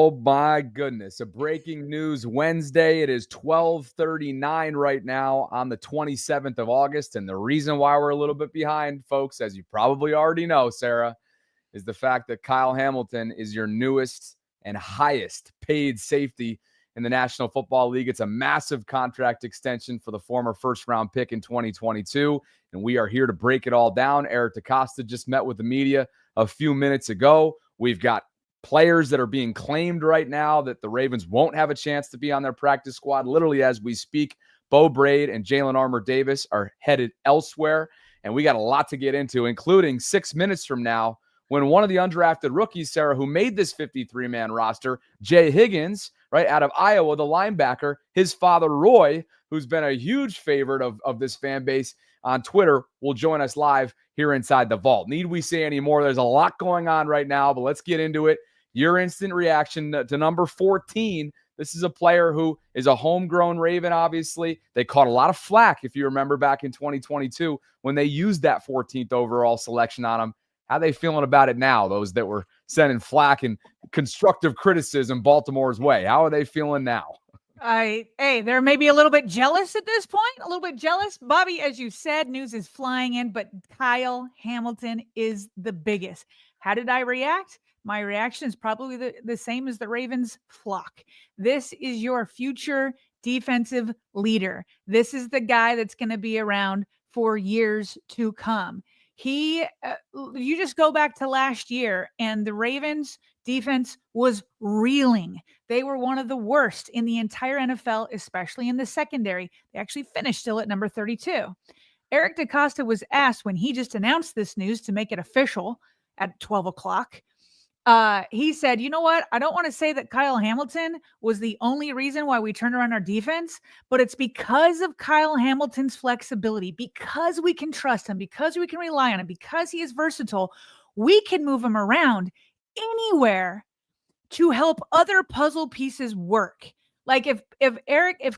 Oh my goodness. A breaking news Wednesday. It is 12:39 right now on the 27th of August. And the reason why we're a little bit behind, folks, as you probably already know, Sarah, is the fact that Kyle Hamilton is your newest and highest paid safety in the National Football League. It's a massive contract extension for the former first-round pick in 2022, and we are here to break it all down. Eric DeCosta just met with the media a few minutes ago. We've got players that are being claimed right now that the Ravens won't have a chance to be on their practice squad. Literally as we speak, Bo Braid and Jalen Armour-Davis are headed elsewhere, and we got a lot to get into, including 6 minutes from now, when one of the undrafted rookies, Sarah, who made this 53-man roster, Jay Higgins, right, out of Iowa, the linebacker, his father, Roy, who's been a huge favorite of this fan base on Twitter, will join us live here inside the vault. Need we say any more? There's a lot going on right now, but let's get into it. Your instant reaction to number 14. This is a player who is a homegrown Raven, obviously. They caught a lot of flack, if you remember, back in 2022 when they used that 14th overall selection on him. How are they feeling about it now, those that were sending flack and constructive criticism Baltimore's way? How are they feeling now? They're maybe a little bit jealous at this point, a little bit jealous. Bobby, as you said, news is flying in, but Kyle Hamilton is the biggest. How did I react? My reaction is probably the same as the Ravens flock. This is your future defensive leader. This is the guy that's going to be around for years to come. You just go back to last year, and the Ravens defense was reeling. They were one of the worst in the entire NFL, especially in the secondary. They actually finished still at number 32. Eric DeCosta was asked when he just announced this news to make it official at 12 o'clock. He said, you know what? I don't want to say that Kyle Hamilton was the only reason why we turned around our defense, but it's because of Kyle Hamilton's flexibility, because we can trust him, because we can rely on him, because he is versatile. We can move him around anywhere to help other puzzle pieces work. Like if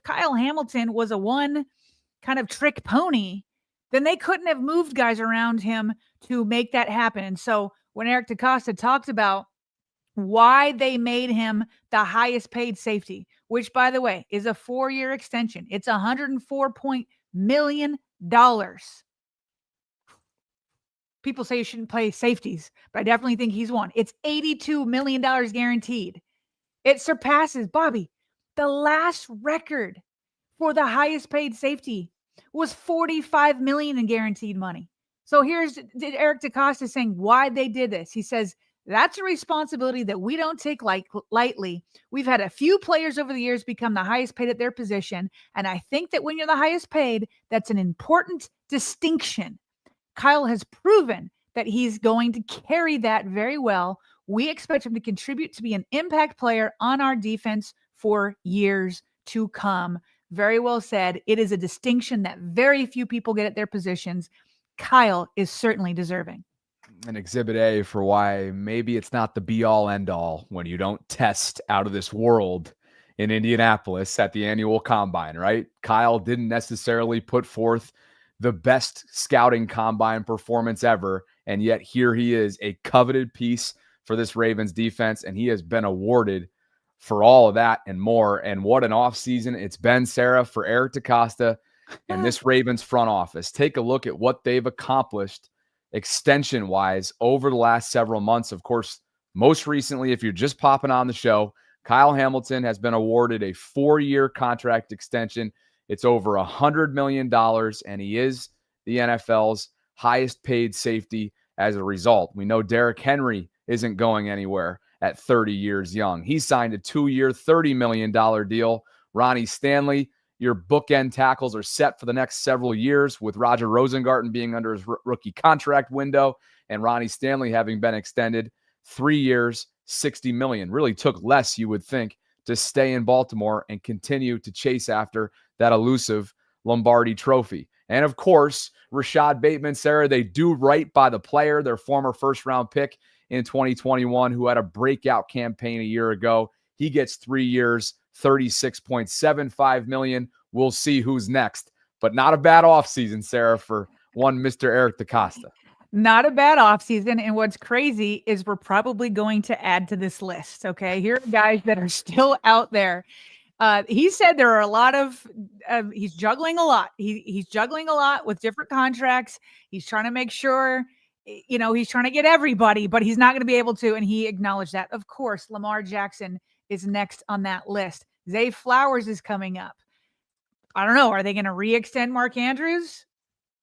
Kyle Hamilton was a one kind of trick pony, then they couldn't have moved guys around him to make that happen. And so when Eric DeCosta talked about why they made him the highest paid safety, which, by the way, is a 4-year extension. It's $104 million. People say you shouldn't play safeties, but I definitely think he's one. It's $82 million guaranteed. It surpasses, Bobby, the last record for the highest paid safety was $45 million in guaranteed money. So here's Eric DeCosta saying why they did this. He says, that's a responsibility that we don't take lightly. We've had a few players over the years become the highest paid at their position. And I think that when you're the highest paid, that's an important distinction. Kyle has proven that he's going to carry that very well. We expect him to contribute to be an impact player on our defense for years to come. Very well said. It is a distinction that very few people get at their positions. Kyle is certainly deserving. An exhibit A for why maybe it's not the be-all, end-all when you don't test out of this world in Indianapolis at the annual combine, right? Kyle didn't necessarily put forth the best scouting combine performance ever, and yet here he is, a coveted piece for this Ravens defense, and he has been awarded for all of that and more. And what an offseason it's been, Sarah, for Eric DeCosta and this Ravens front office. Take a look at what they've accomplished extension-wise over the last several months. Of course, most recently, if you're just popping on the show, Kyle Hamilton has been awarded a 4-year contract extension. It's over $100 million, and he is the NFL's highest paid safety as a result. We know Derrick Henry isn't going anywhere at 30 years young. He signed a 2-year, $30 million deal. Ronnie Stanley, your bookend tackles are set for the next several years, with Roger Rosengarten being under his rookie contract window and Ronnie Stanley having been extended 3 years, $60 million. Really took less, you would think, to stay in Baltimore and continue to chase after that elusive Lombardi trophy. And of course, Rashad Bateman, Sarah, they do right by the player, their former first-round pick in 2021, who had a breakout campaign a year ago. He gets 3 years, $36.75 million. We'll see who's next. But not a bad offseason, Sarah, for one Mr. Eric DeCosta. Not a bad offseason. And what's crazy is we're probably going to add to this list. Okay. Here are guys that are still out there. He said there are a lot of, he's juggling a lot. He's juggling a lot with different contracts. He's trying to make sure, he's trying to get everybody, but he's not going to be able to. And he acknowledged that. Of course, Lamar Jackson is next on that list. Zay Flowers is coming up. I don't know. Are they going to re-extend Mark Andrews?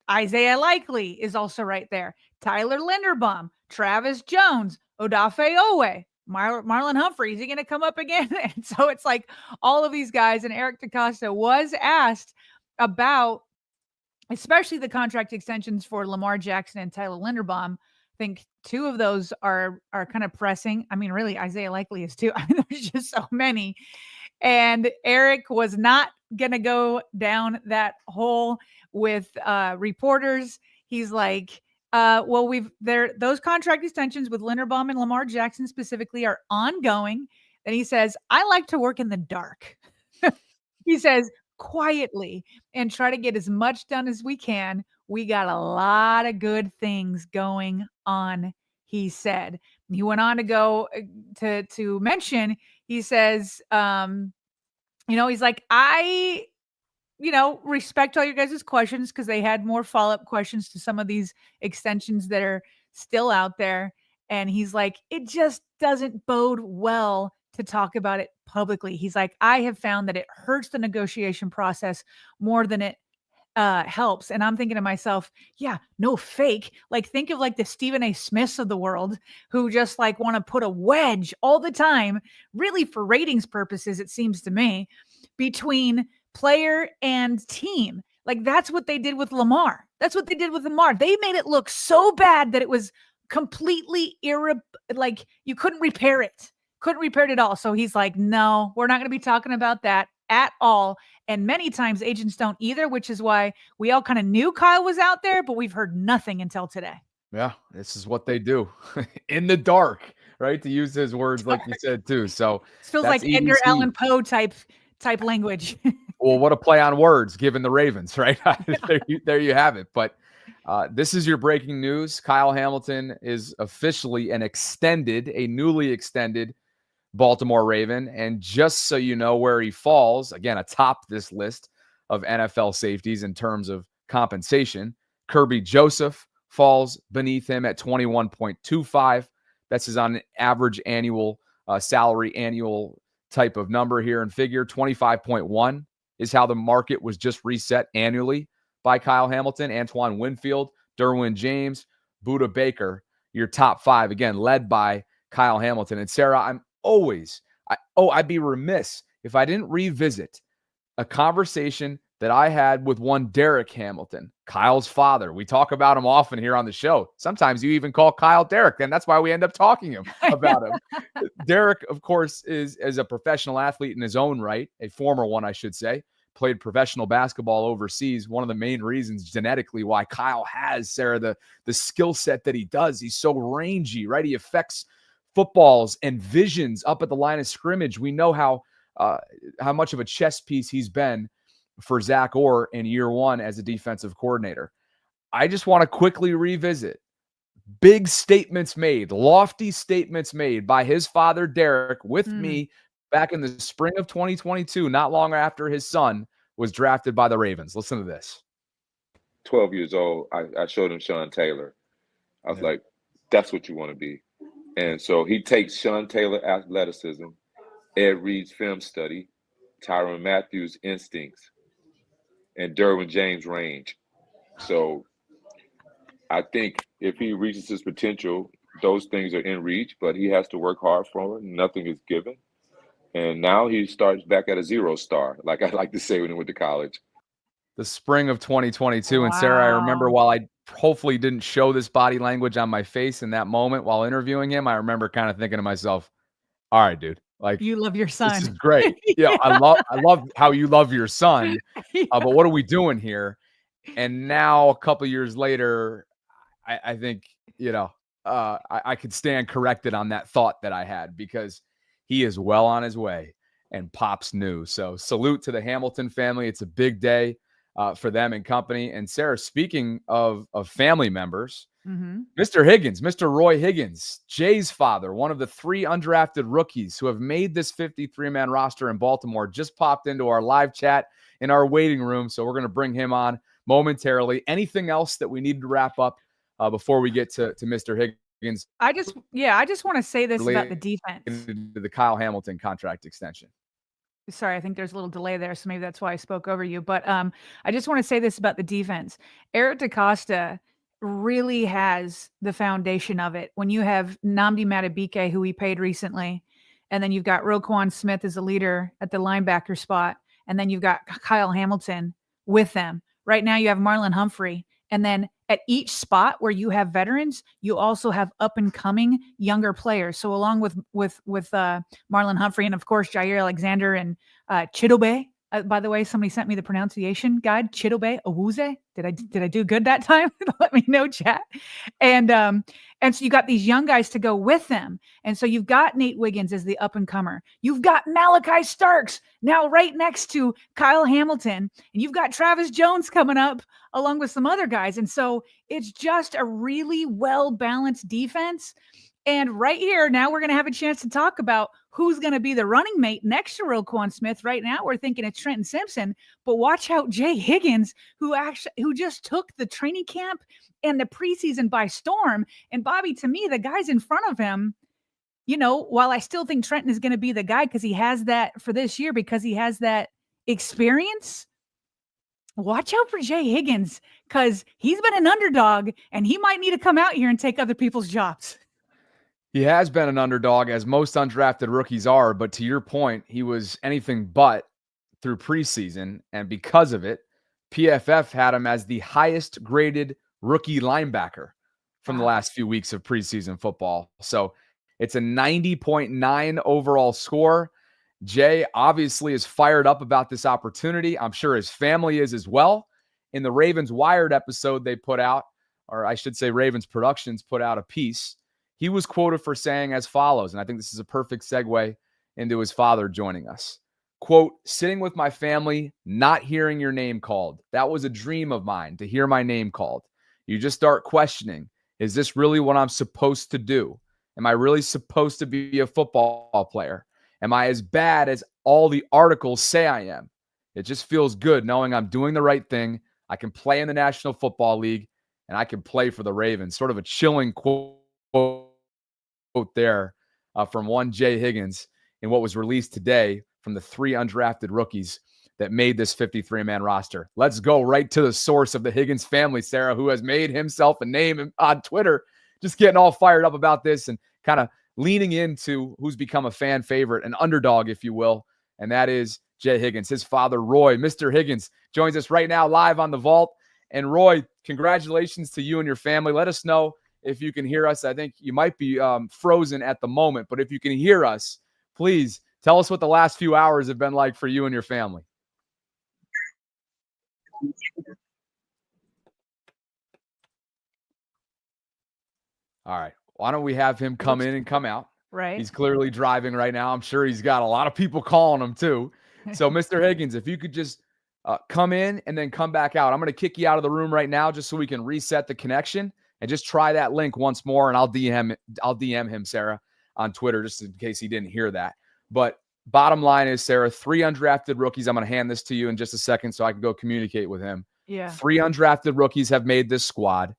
Isaiah Likely is also right there. Tyler Linderbaum, Travis Jones, Odafe Owe, Marlon Humphrey. Is he going to come up again? And so it's like all of these guys. And Eric DeCosta was asked about especially the contract extensions for Lamar Jackson and Tyler Linderbaum. I think two of those are kind of pressing. I mean, really, Isaiah Likely is too. I mean, there's just so many. And Eric was not going to go down that hole with reporters. He's like, well, those contract extensions with Linderbaum and Lamar Jackson specifically are ongoing. And he says, I like to work in the dark. He says, quietly, and try to get as much done as we can. We got a lot of good things going on, he said. He went on to go to mention, he says, he's like, I respect all your guys' questions because they had more follow-up questions to some of these extensions that are still out there. And he's like, it just doesn't bode well to talk about it publicly. He's like, I have found that it hurts the negotiation process more than it helps. And I'm thinking to myself, yeah, no fake. Like, think of like the Stephen A. Smiths of the world who just like want to put a wedge all the time, really for ratings purposes, it seems to me, between player and team. Like, that's what they did with Lamar. They made it look so bad that it was completely like you couldn't repair it at all. So he's like, no, we're not going to be talking about that at all. And many times agents don't either, which is why we all kind of knew Kyle was out there, but we've heard nothing until today. Yeah, this is what they do in the dark, right? To use his words, like you said too. So it feels like EDC. Edgar Allan Poe type language. Well, what a play on words, given the Ravens, right? there you have it. But this is your breaking news. Kyle Hamilton is officially a newly extended Baltimore Raven. And just so you know where he falls, again, atop this list of NFL safeties in terms of compensation, Kirby Joseph falls beneath him at 21.25. That's his on average annual salary, annual type of number here and figure. 25.1 is how the market was just reset annually by Kyle Hamilton. Antoine Winfield, Derwin James, Budda Baker, your top five, again, led by Kyle Hamilton. And Sarah, I'd be remiss if I didn't revisit a conversation that I had with one Derek Hamilton, Kyle's father. We talk about him often here on the show. Sometimes you even call Kyle Derek, and that's why we end up talking about him. Derek, of course, is a professional athlete in his own right, a former one, I should say. Played professional basketball overseas. One of the main reasons genetically why Kyle has, Sarah, the skill set that he does. He's so rangy, right? He affects footballs and visions up at the line of scrimmage. We know how much of a chess piece he's been for Zach Orr in year one as a defensive coordinator. I just want to quickly revisit big statements made, lofty statements made by his father, Derek, with me back in the spring of 2022, not long after his son was drafted by the Ravens. Listen to this. 12 years old, I showed him Sean Taylor. I was like, that's what you want to be. And so he takes Sean Taylor athleticism, Ed Reed's film study, Tyrann Mathieu' instincts, and Derwin James' range. So I think if he reaches his potential, those things are in reach, but he has to work hard for it. Nothing is given. And now he starts back at a 0 star, like I like to say when he went to college. The spring of 2022. Wow. And Sarah, I remember while I hopefully didn't show this body language on my face in that moment while interviewing him, I remember kind of thinking to myself, all right, dude, like, you love your son. This is great. Yeah, I love how you love your son. But what are we doing here? And now a couple years later, I think, I could stand corrected on that thought that I had, because he is well on his way and Pops knew. So salute to the Hamilton family. It's a big day for them and company. And Sarah, speaking of family members, Mr. Higgins, Mr. Roy Higgins, Jay's father, one of the 3 undrafted rookies who have made this 53-man roster in Baltimore, just popped into our live chat in our waiting room. So we're going to bring him on momentarily. Anything else that we need to wrap up before we get to Mr. Higgins? I just want to say this about the defense. The Kyle Hamilton contract extension. Sorry, I think there's a little delay there, so maybe that's why I spoke over you. But I just want to say this about the defense. Eric DaCosta really has the foundation of it. When you have Nnamdi Madubuike, who we paid recently, and then you've got Roquan Smith as a leader at the linebacker spot, and then you've got Kyle Hamilton with them. Right now you have Marlon Humphrey, and then at each spot where you have veterans, you also have up and coming younger players. So along with Marlon Humphrey and of course Jair Alexander and Chidobe. By the way, somebody sent me the pronunciation guide. Chidobe Awuzie. Did I do good that time? Let me know, chat. And so you got these young guys to go with them. And so you've got Nate Wiggins as the up and comer. You've got Malachi Starks now right next to Kyle Hamilton, and you've got Travis Jones coming up along with some other guys. And so it's just a really well-balanced defense. And right here, now we're going to have a chance to talk about who's going to be the running mate next to Roquan Smith. Right now, we're thinking it's Trenton Simpson, but watch out Jay Higgins, who just took the training camp and the preseason by storm. And Bobby, to me, the guys in front of him, while I still think Trenton is going to be the guy because he has that for this year, because he has that experience, watch out for Jay Higgins because he's been an underdog and he might need to come out here and take other people's jobs. He has been an underdog, as most undrafted rookies are, but to your point, he was anything but through preseason, and because of it, PFF had him as the highest graded rookie linebacker from the last few weeks of preseason football. So it's a 90.9 overall score. Jay obviously is fired up about this opportunity. I'm sure his family is as well. In the Ravens Wired episode they put out, or I should say Ravens Productions put out a piece, he was quoted for saying as follows, and I think this is a perfect segue into his father joining us. Quote, "Sitting with my family, not hearing your name called. That was a dream of mine, to hear my name called. You just start questioning, is this really what I'm supposed to do? Am I really supposed to be a football player? Am I as bad as all the articles say I am? It just feels good knowing I'm doing the right thing. I can play in the National Football League, and I can play for the Ravens." Sort of a chilling quote there from one Jay Higgins in what was released today from the 3 undrafted rookies that made this 53-man roster. Let's go right to the source of the Higgins family, Sarah, who has made himself a name on Twitter, just getting all fired up about this and kind of leaning into who's become a fan favorite, an underdog, if you will, and that is Jay Higgins. His father, Roy, Mr. Higgins, joins us right now live on the Vault. And Roy, congratulations to you and your family. Let us know if you can hear us. I think you might be frozen at the moment, but if you can hear us, please tell us what the last few hours have been like for you and your family. All right. Why don't we have him come in and come out? Right. He's clearly driving right now. I'm sure he's got a lot of people calling him too. So Mr. Higgins, if you could just come in and then come back out. I'm going to kick you out of the room right now just so we can reset the connection. And just try that link once more, and I'll DM him, Sarah, on Twitter, just in case he didn't hear that. But bottom line is, Sarah, 3 undrafted rookies. I'm going to hand this to you in just a second so I can go communicate with him. Yeah. 3 undrafted rookies have made this squad.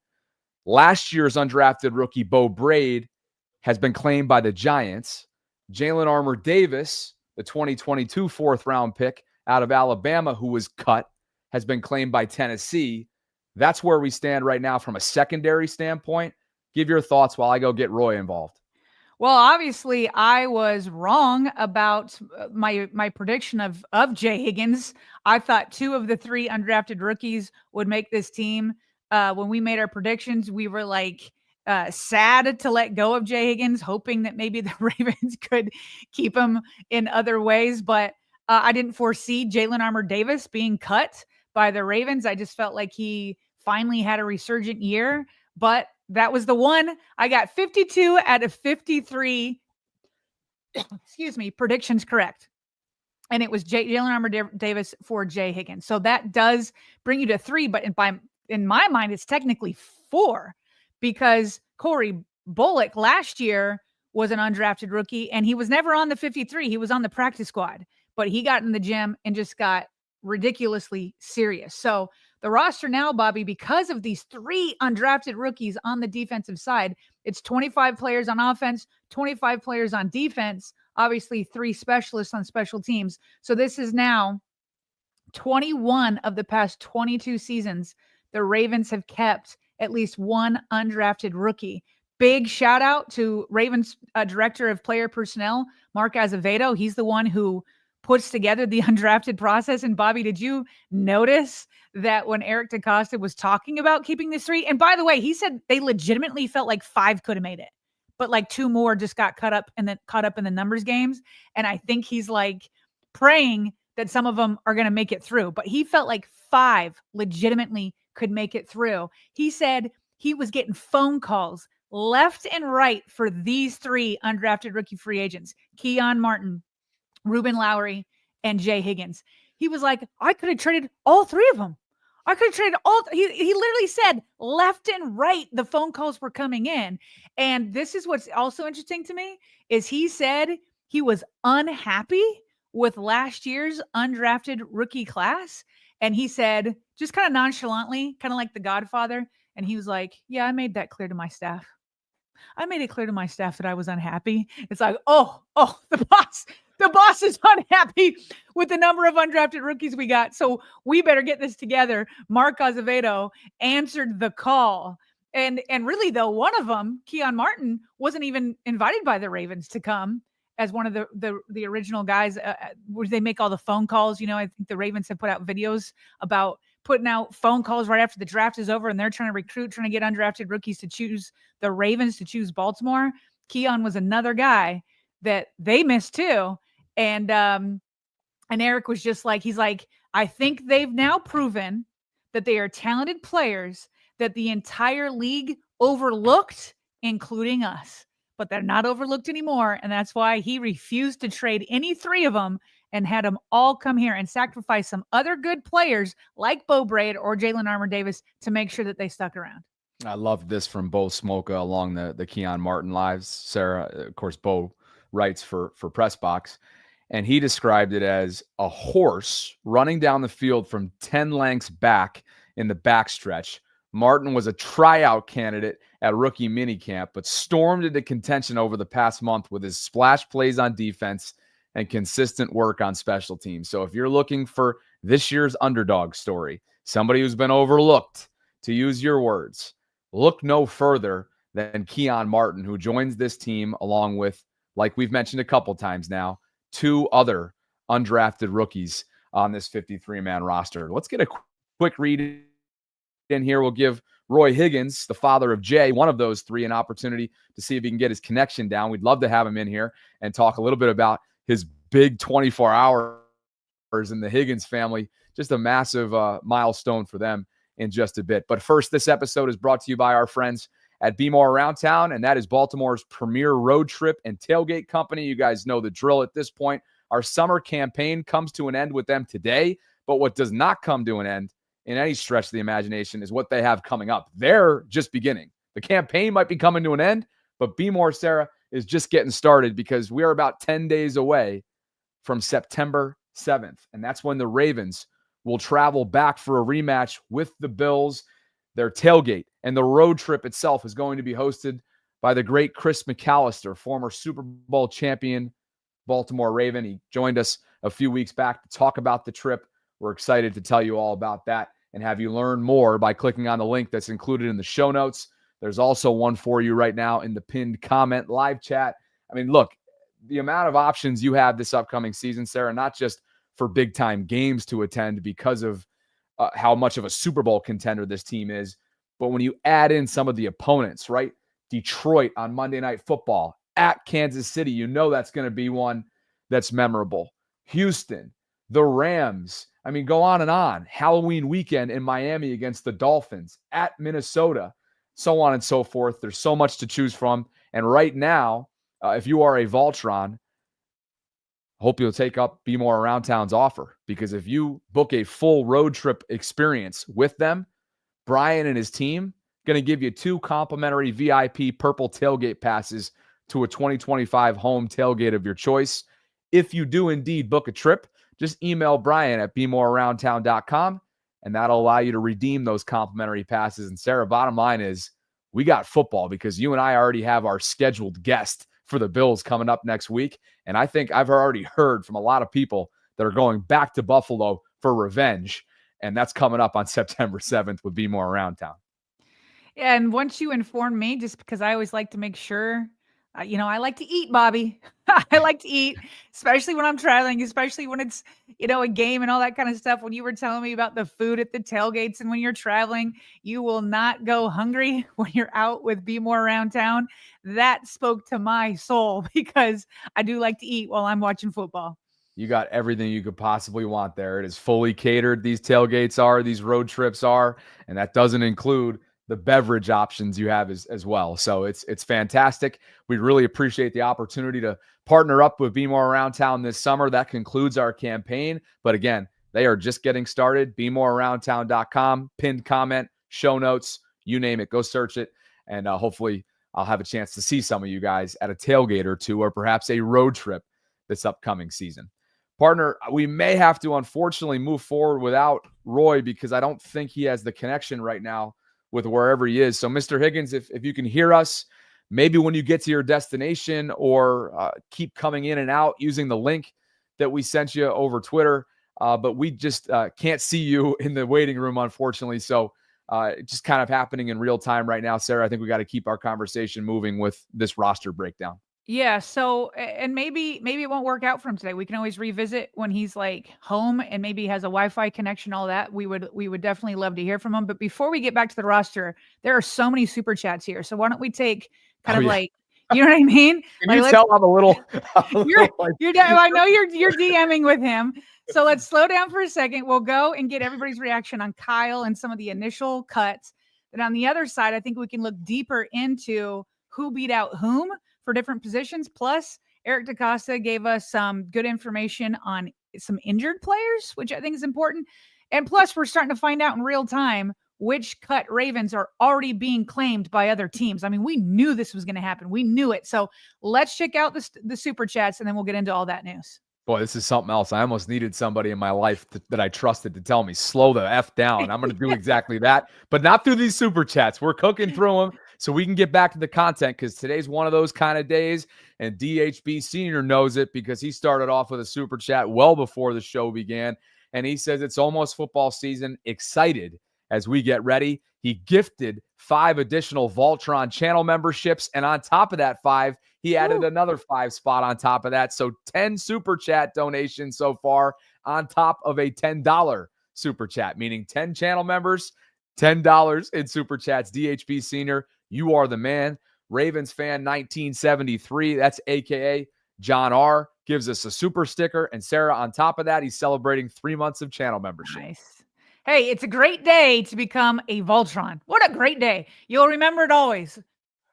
Last year's undrafted rookie, Bo Braid, has been claimed by the Giants. Jalen Armour Davis, the 2022 4th-round pick out of Alabama, who was cut, has been claimed by Tennessee. That's where we stand right now from a secondary standpoint. Give your thoughts while I go get Roy involved. Well, obviously, I was wrong about my prediction of Jay Higgins. I thought 2 of the 3 undrafted rookies would make this team. When we made our predictions, we were like sad to let go of Jay Higgins, hoping that maybe the Ravens could keep him in other ways. But I didn't foresee Jalen Armour Davis being cut by the Ravens. I just felt like he finally had a resurgent year, but that was the one. I got 52 out of 53 predictions correct. And it was Jalen Armour Davis for Jay Higgins. So that does bring you to 3, but in my mind, it's technically 4 because Corey Bullock last year was an undrafted rookie, and he was never on the 53. He was on the practice squad, but he got in the gym and just got ridiculously serious. So the roster now, Bobby, because of these 3 undrafted rookies on the defensive side, it's 25 players on offense, 25 players on defense, obviously 3 specialists on special teams. So this is now 21 of the past 22 seasons. The Ravens have kept at least one undrafted rookie. Big shout out to Ravens director of player personnel, Mark Azevedo. He's the one who puts together the undrafted process. And Bobby, did you notice that when Eric DeCosta was talking about keeping this 3? And by the way, he said they legitimately felt like 5 could have made it, but like 2 more just got caught up in the numbers games. And I think he's like praying that some of them are going to make it through, but he felt like 5 legitimately could make it through. He said he was getting phone calls left and right for these 3 undrafted rookie free agents, Keon Martin, Ruben Lowry, and Jay Higgins. He was like, I could have traded all 3 of them. I could have traded all. He literally said left and right, the phone calls were coming in. And this is what's also interesting to me is he said he was unhappy with last year's undrafted rookie class. And he said, just kind of nonchalantly, kind of like the Godfather. And he was like, yeah, I made that clear to my staff. I made it clear to my staff that I was unhappy. It's like, oh, the boss is unhappy with the number of undrafted rookies we got. So we better get this together. Mark Azevedo answered the call. And really, though, one of them, Keon Martin, wasn't even invited by the Ravens to come as one of the original guys where they make all the phone calls. You know, I think the Ravens have put out videos about putting out phone calls right after the draft is over, and they're trying to get undrafted rookies to choose the Ravens, to choose Baltimore. Keon was another guy that they missed too. And Eric was just like, he's like, I think they've now proven that they are talented players that the entire league overlooked, including us. But they're not overlooked anymore. And that's why he refused to trade any 3 of them and had them all come here and sacrifice some other good players like Bo Braid or Jalen Armour-Davis to make sure that they stuck around. I love this from Bo Smoka along the Keon Martin lives. Sarah, of course, Bo writes for Pressbox, and he described it as a horse running down the field from 10 lengths back in the backstretch. Martin was a tryout candidate at rookie minicamp, but stormed into contention over the past month with his splash plays on defense and consistent work on special teams. So if you're looking for this year's underdog story, somebody who's been overlooked, to use your words, look no further than Keon Martin, who joins this team along with, like we've mentioned a couple times now, 2 other undrafted rookies on this 53-man roster. Let's get a quick read in here. We'll give Roy Higgins, the father of Jay, one of those 3, an opportunity to see if he can get his connection down. We'd love to have him in here and talk a little bit about his big 24 hours in the Higgins family. Just a massive milestone for them in just a bit. But first, this episode is brought to you by our friends at Be More Around Town, and that is Baltimore's premier road trip and tailgate company. You guys know the drill at this point. Our summer campaign comes to an end with them today, but what does not come to an end in any stretch of the imagination is what they have coming up. They're just beginning. The campaign might be coming to an end, but Be More, Sarah, is just getting started because we are about 10 days away from September 7th, and that's when the Ravens will travel back for a rematch with the Bills. Their tailgate and the road trip itself is going to be hosted by the great Chris McAllister, former Super Bowl champion Baltimore Raven. He joined us a few weeks back to talk about the trip. We're excited to tell you all about that and have you learn more by clicking on the link that's included in the show notes. There's also one for you right now in the pinned comment live chat. I mean, look, the amount of options you have this upcoming season, Sarah, not just for big-time games to attend because of how much of a Super Bowl contender this team is, but when you add in some of the opponents, right? Detroit on Monday Night Football, at Kansas City, you know that's going to be one that's memorable. Houston, the Rams, I mean, go on and on. Halloween weekend in Miami against the Dolphins, at Minnesota, so on and so forth. There's so much to choose from. And right now, if you are a Voltron, hope you'll take up Be More Around Town's offer, because if you book a full road trip experience with them, Brian and his team, going to give you 2 complimentary VIP purple tailgate passes to a 2025 home tailgate of your choice. If you do indeed book a trip, just email Brian at bemorearoundtown.com, and that'll allow you to redeem those complimentary passes. And Sarah, bottom line is we got football because you and I already have our scheduled guest for the Bills coming up next week. And I think I've already heard from a lot of people that are going back to Buffalo for revenge. And that's coming up on September 7th with Be More Around Town. Yeah, and once you inform me, just because I always like to make sure, I like to eat, Bobby. I like to eat, especially when I'm traveling, especially when it's, a game and all that kind of stuff. When you were telling me about the food at the tailgates and when you're traveling, you will not go hungry when you're out with Be More Around Town. That spoke to my soul because I do like to eat while I'm watching football. You got everything you could possibly want there. It is fully catered. These tailgates are, these road trips are, and that doesn't include the beverage options you have as well. So it's fantastic. We really appreciate the opportunity to partner up with Be More Around Town this summer. That concludes our campaign. But again, they are just getting started. BeMoreAroundTown.com, pinned comment, show notes, you name it. Go search it. And hopefully I'll have a chance to see some of you guys at a tailgate or two, or perhaps a road trip this upcoming season. Partner, we may have to unfortunately move forward without Roy because I don't think he has the connection right now with wherever he is. So, Mr. Higgins, if you can hear us, maybe when you get to your destination, or keep coming in and out using the link that we sent you over Twitter. But we just can't see you in the waiting room, unfortunately. So it's just kind of happening in real time right now. Sarah, I think we got to keep our conversation moving with this roster breakdown. Yeah. So, and maybe it won't work out for him today. We can always revisit when he's like home and maybe he has a Wi-Fi connection, all that. We would definitely love to hear from him. But before we get back to the roster, there are so many super chats here. So why don't we take kind of like, you know what I mean? Can you tell I'm a little, I know you're DMing with him. So let's slow down for a second. We'll go and get everybody's reaction on Kyle and some of the initial cuts. Then on the other side, I think we can look deeper into who beat out whom for different positions. Plus, Eric DaCosta gave us some good information on some injured players, which I think is important. And plus, we're starting to find out in real time which cut Ravens are already being claimed by other teams. I mean, we knew this was going to happen. We knew it. So let's check out the super chats, and then we'll get into all that news. Boy, this is something else. I almost needed somebody in my life that I trusted to tell me, slow the F down. I'm going to do exactly that, but not through these super chats. We're cooking through them so we can get back to the content, because today's one of those kind of days, and DHB Sr. knows it because he started off with a super chat well before the show began, and he says it's almost football season. Excited as we get ready. He gifted 5 additional Voltron channel memberships, and on top of that 5, he added another 5 spot on top of that. So 10 super chat donations so far on top of a $10 super chat, meaning 10 channel members, $10 in super chats. DHB Senior, you are the man. Ravens fan 1973, that's AKA John R, gives us a super sticker. And Sarah, on top of that, he's celebrating 3 months of channel membership. Nice. Hey, it's a great day to become a Voltron. What a great day. You'll remember it always.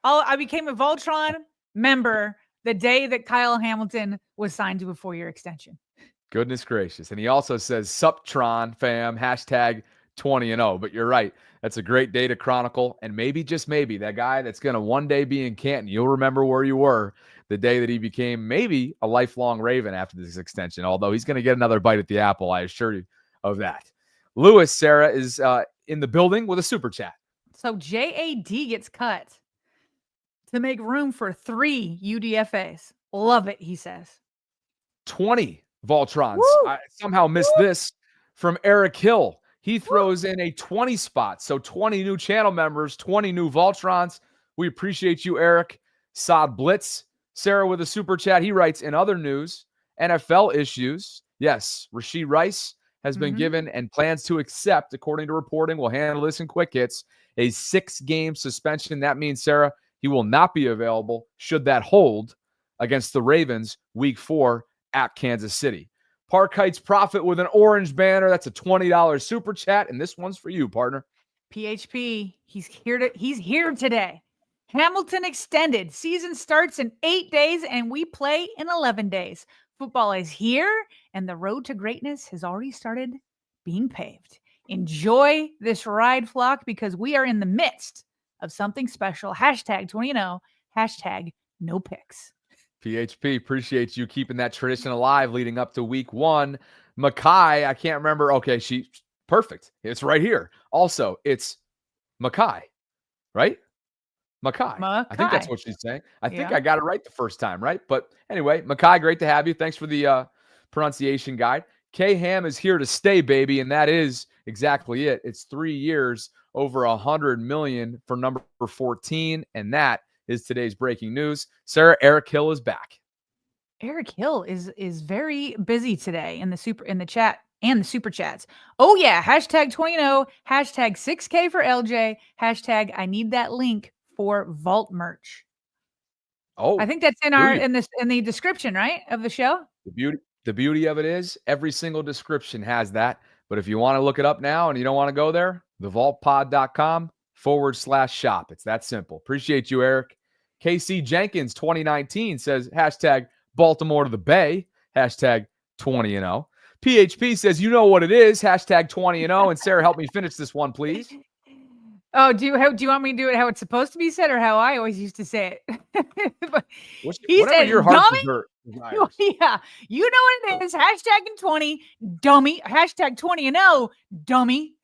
I became a Voltron member the day that Kyle Hamilton was signed to a 4-year extension. Goodness gracious. And he also says, Suptron fam, hashtag 20-0. But you're right. That's a great day to chronicle. And maybe, just maybe, that guy that's going to one day be in Canton, you'll remember where you were the day that he became maybe a lifelong Raven after this extension. Although he's going to get another bite at the apple, I assure you of that. Lewis, Sarah, is in the building with a super chat. So JAD gets cut to make room for 3 UDFAs. Love it, he says. 20 Voltrons. Woo! I somehow missed this from Eric Hill. He throws in a 20 spot. So 20 new channel members, 20 new Voltrons. We appreciate you, Eric. Sod Blitz, Sarah, with a super chat. He writes, in other news, NFL issues. Yes, Rashee Rice has been given and plans to accept, according to reporting, we'll handle this in quick hits, a 6-game suspension. That means, Sarah, he will not be available, should that hold, against the Ravens week 4 at Kansas City. Park Heights Prophet with an orange banner. That's a $20 super chat, and this one's for you, partner. PHP, he's here today. Hamilton extended. Season starts in 8 days, and we play in 11 days. Football is here, and the road to greatness has already started being paved. Enjoy this ride, flock, because we are in the midst of something special. Hashtag 20-0, hashtag no picks. PHP, appreciate you keeping that tradition alive leading up to week 1. Makai, I can't remember. Okay, she perfect. It's right here. Also, it's Makai, right? Makai. I think that's what she's saying. I think I got it right the first time, right? But anyway, Makai, great to have you. Thanks for the pronunciation guide. K-Ham is here to stay, baby, and that is exactly it. It's 3 years, over $100 million for number 14, and that is today's breaking news. Sarah, Eric Hill is back. Eric Hill is very busy today in the chat and the super chats. Oh yeah, hashtag 20-0, hashtag 6K for LJ, hashtag I need that link for Vault merch. Oh, I think that's in the description, right, of the show. The beauty of it is every single description has that. But if you want to look it up now and you don't want to go there, thevaultpod.com/shop. It's that simple. Appreciate you, Eric. KC Jenkins 2019 says hashtag Baltimore to the Bay, hashtag 20-0. PHP says, you know what it is, hashtag 20-0. And Sarah, help me finish this one, please. Oh, do you want me to do it how it's supposed to be said or how I always used to say it? Whatever your heart desires. Yeah, you know what it is. Hashtag 20, dummy. Hashtag 20-0, dummy.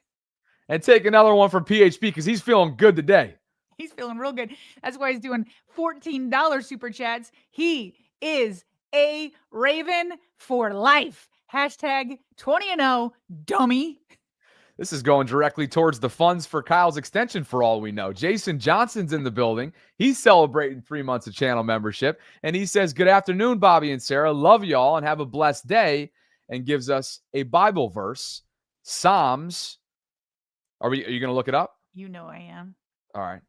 And take another one from PHP because he's feeling good today. He's feeling real good. That's why he's doing $14 super chats. He is a Raven for life. Hashtag 20-0, dummy. This is going directly towards the funds for Kyle's extension for all we know. Jason Johnson's in the building. He's celebrating 3 months of channel membership. And he says, good afternoon, Bobby and Sarah. Love y'all and have a blessed day. And gives us a Bible verse. Psalms. Are you going to look it up? You know I am. All right.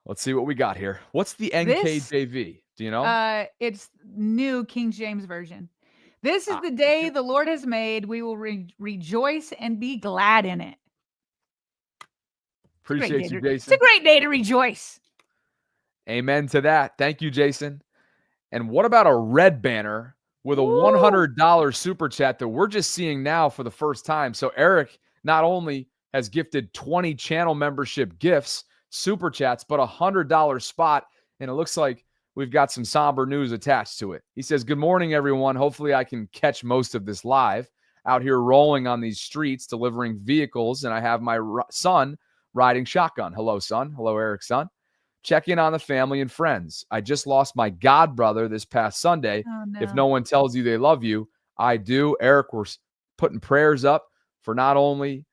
Let's see what we got here. What's the NKJV? Do you know? It's New King James Version. This is the day the Lord has made. We will rejoice and be glad in it. Appreciate you, Jason. It's a great day to rejoice. Amen to that. Thank you, Jason. And what about a red banner with a $100 super chat that we're just seeing now for the first time? So Eric not only has gifted 20 channel membership gifts, super chats, but a $100 spot. And it looks like we've got some somber news attached to it. He says, good morning, everyone. Hopefully I can catch most of this live. Out here rolling on these streets, delivering vehicles, and I have my son riding shotgun. Hello, son. Hello, Eric's son. Check in on the family and friends. I just lost my god brother this past Sunday. Oh, no. If no one tells you they love you, I do. Eric, we're putting prayers up for not only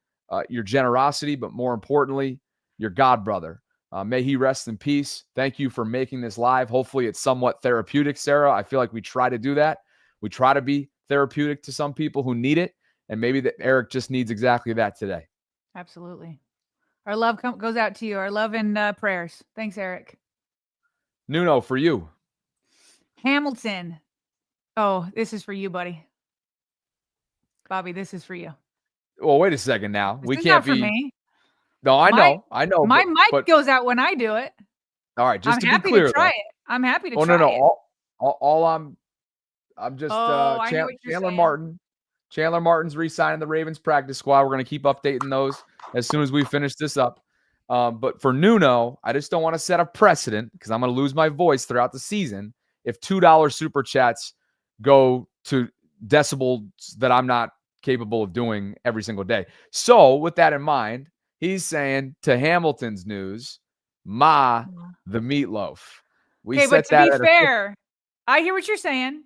your generosity, but more importantly, your god brother. May he rest in peace. Thank you for making this live. Hopefully it's somewhat therapeutic, Sarah. I feel like we try to do that. We try to be therapeutic to some people who need it. And maybe that Eric just needs exactly that today. Absolutely. Our love goes out to you. Our love and prayers. Thanks, Eric. Nuno, for you. Hamilton. Oh, this is for you, buddy. Bobby, this is for you. Well, wait a second now. We can't be. For me. No, I know. My mic goes out when I do it. All right, just to be clear, I'm happy to try it. No. All I'm just Chandler Martin. Chandler Martin's re-signing the Ravens practice squad. We're going to keep updating those as soon as we finish this up. But for Nuno, I just don't want to set a precedent because I'm going to lose my voice throughout the season if $2 super chats go to decibels that I'm not capable of doing every single day. So with that in mind, he's saying to Hamilton's news, the meatloaf. Okay, but to be fair, I hear what you're saying.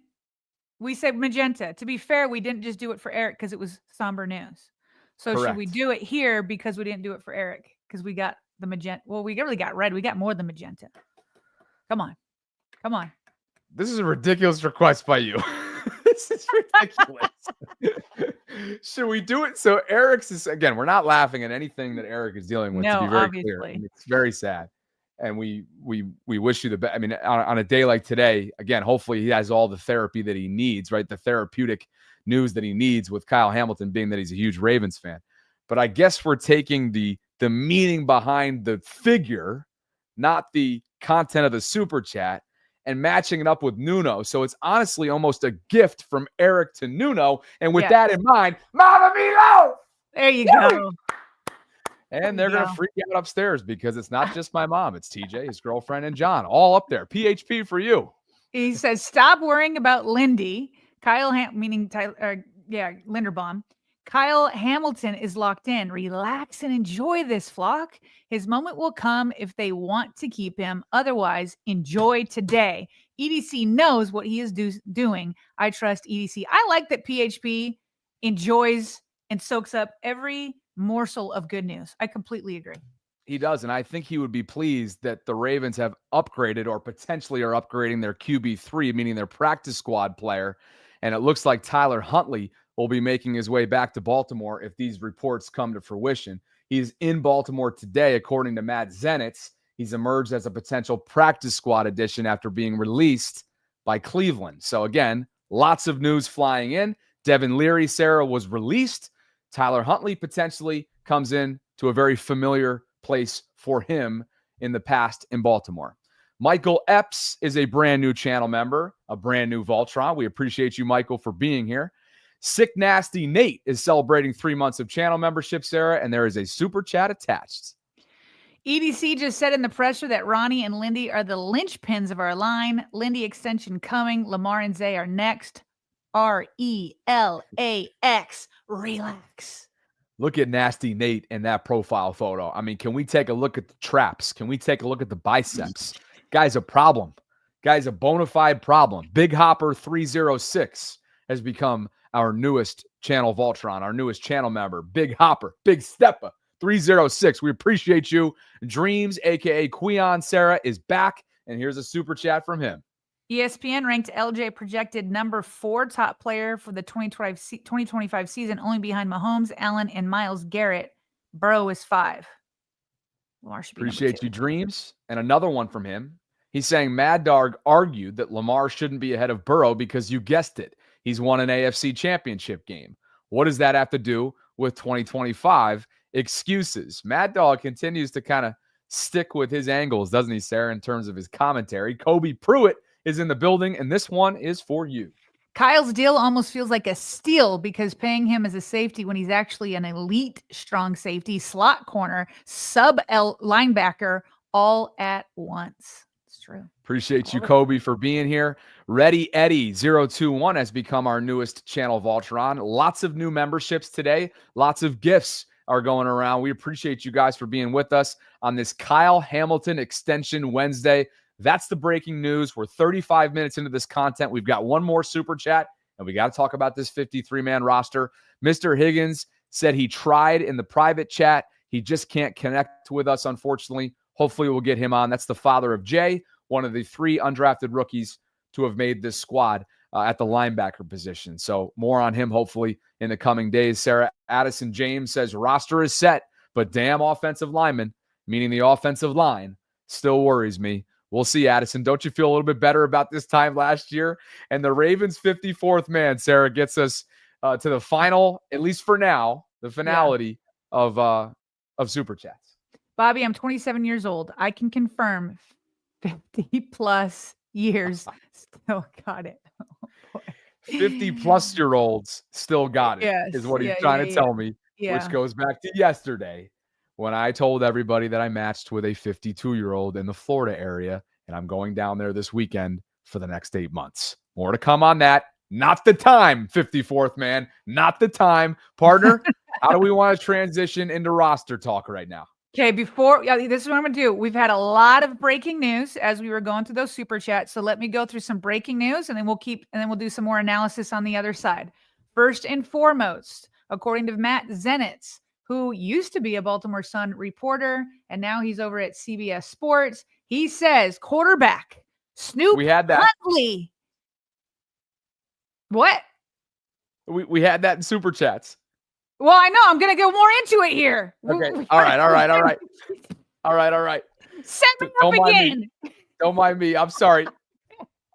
We said magenta. To be fair, we didn't just do it for Eric because it was somber news. So Correct. Should we do it here because we didn't do it for Eric? Because we got the magenta. Well, we really got red. We got more than magenta. Come on. This is a ridiculous request by you. This is ridiculous. Should we do it? So Eric's is, again, we're not laughing at anything that Eric is dealing with, to be very clear. It's very sad. And we wish you the best. I mean, on a day like today, again, hopefully he has all the therapy that he needs, right? The therapeutic news that he needs with Kyle Hamilton being that he's a huge Ravens fan. But I guess we're taking the meaning behind the figure, not the content of the super chat, and matching it up with Nuno. So it's honestly almost a gift from Eric to Nuno. And with that in mind, Mama Milo! There you go. And they're going to freak out upstairs because it's not just my mom. It's TJ, his girlfriend, and John all up there. PHP for you. He says, stop worrying about Lindy. Meaning Tyler, Linderbaum. Kyle Hamilton is locked in. Relax and enjoy this, flock. His moment will come if they want to keep him. Otherwise, enjoy today. EDC knows what he is doing. I trust EDC. I like that PHP enjoys and soaks up every morsel of good news. I completely agree. He does, and I think he would be pleased that the Ravens have upgraded or potentially are upgrading their QB3, meaning their practice squad player. And it looks like Tyler Huntley will be making his way back to Baltimore if these reports come to fruition. He's in Baltimore today, according to Matt Zenitz. He's emerged as a potential practice squad addition after being released by Cleveland. So again, lots of news flying in. Devin Leary, Sarah, was released. Tyler Huntley potentially comes in to a very familiar place for him in the past in Baltimore. Michael Epps is a brand new channel member, a brand new Voltron. We appreciate you, Michael, for being here. Sick Nasty Nate is celebrating 3 months of channel membership, Sarah, and there is a super chat attached. EDC just said in the presser that Ronnie and Lindy are the linchpins of our line. Lindy extension coming. Lamar and Zay are next. RELAX. Relax. Look at Nasty Nate in that profile photo. I mean, can we take a look at the traps? Can we take a look at the biceps? Guy's a problem. Guy's a bona fide problem. Big Hopper 306 has become our newest channel Voltron, our newest channel member. Big Hopper, Big Steppa 306. We appreciate you. Dreams, a.k.a. Queon Sarah, is back, and here's a super chat from him. ESPN ranked LJ projected number 4 top player for the 2025 season, only behind Mahomes, Allen, and Myles Garrett. Burrow is 5. Lamar should be Appreciate you, Dreams. And another one from him. He's saying Mad Dog argued that Lamar shouldn't be ahead of Burrow because you guessed it. He's won an AFC championship game. What does that have to do with 2025 excuses? Mad Dog continues to kind of stick with his angles, doesn't he, Sarah, in terms of his commentary. Kobe Pruitt is in the building, and this one is for you. Kyle's deal almost feels like a steal because paying him as a safety when he's actually an elite strong safety, slot corner, sub-L linebacker, all at once. It's true. Appreciate you, Kobe, for being here. Ready Eddie 021 has become our newest channel Voltron. Lots of new memberships today. Lots of gifts are going around. We appreciate you guys for being with us on this Kyle Hamilton Extension Wednesday. That's the breaking news. We're 35 minutes into this content. We've got one more super chat, and we got to talk about this 53-man roster. Mr. Higgins said he tried in the private chat. He just can't connect with us, unfortunately. Hopefully we'll get him on. That's the father of Jay, one of the 3 undrafted rookies to have made this squad at the linebacker position. So more on him, hopefully, in the coming days. Sarah Addison James says roster is set, but damn offensive lineman, meaning the offensive line, still worries me. We'll see, Addison. Don't you feel a little bit better about this time last year? And the Ravens' 54th man, Sarah, gets us to the final, at least for now, the finality of Super Chats. Bobby, I'm 27 years old. I can confirm 50-plus years still got it. Oh, 50-plus-year-olds still got it, is what he's trying to tell me, which goes back to yesterday, when I told everybody that I matched with a 52-year-old in the Florida area, and I'm going down there this weekend for the next 8 months. More to come on that. Not the time, 54th man. Not the time. Partner, how do we want to transition into roster talk right now? Okay, this is what I'm going to do. We've had a lot of breaking news as we were going through those super chats. So let me go through some breaking news, and then we'll do some more analysis on the other side. First and foremost, according to Matt Zenitz, who used to be a Baltimore Sun reporter, and now he's over at CBS Sports. He says, quarterback, Snoop Huntley. What? We had that in Super Chats. Well, I know. I'm going to go more into it here. Okay. All right. Set me up again. Don't mind me. I'm sorry.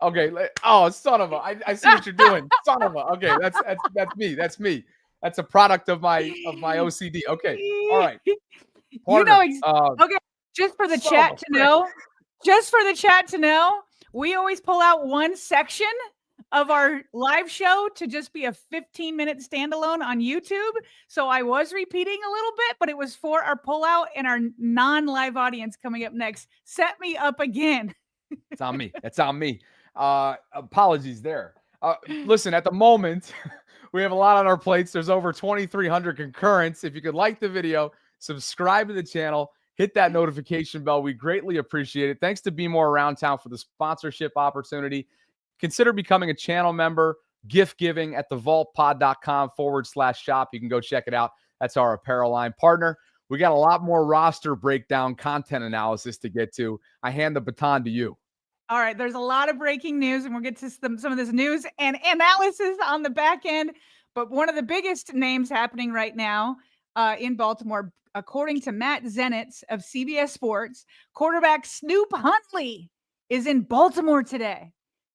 Okay. Oh, son of a. I see what you're doing. Son of a. Okay. That's me. That's a product of my OCD. Okay. All right. Partner, okay. Just for the chat to know, we always pull out one section of our live show to just be a 15-minute standalone on YouTube. So I was repeating a little bit, but it was for our pullout and our non-live audience coming up next. Set me up again. It's on me. It's on me. Apologies there. Listen, at the moment, we have a lot on our plates. There's over 2,300 concurrents. If you could like the video, subscribe to the channel, hit that notification bell. We greatly appreciate it. Thanks to Be More Around Town for the sponsorship opportunity. Consider becoming a channel member, gift giving at thevaultpod.com/shop. You can go check it out. That's our apparel line partner. We got a lot more roster breakdown, content analysis to get to. I hand the baton to you. All right, there's a lot of breaking news, and we'll get to some of this news and analysis on the back end. But one of the biggest names happening right now in Baltimore, according to Matt Zenitz of CBS Sports, quarterback Snoop Huntley is in Baltimore today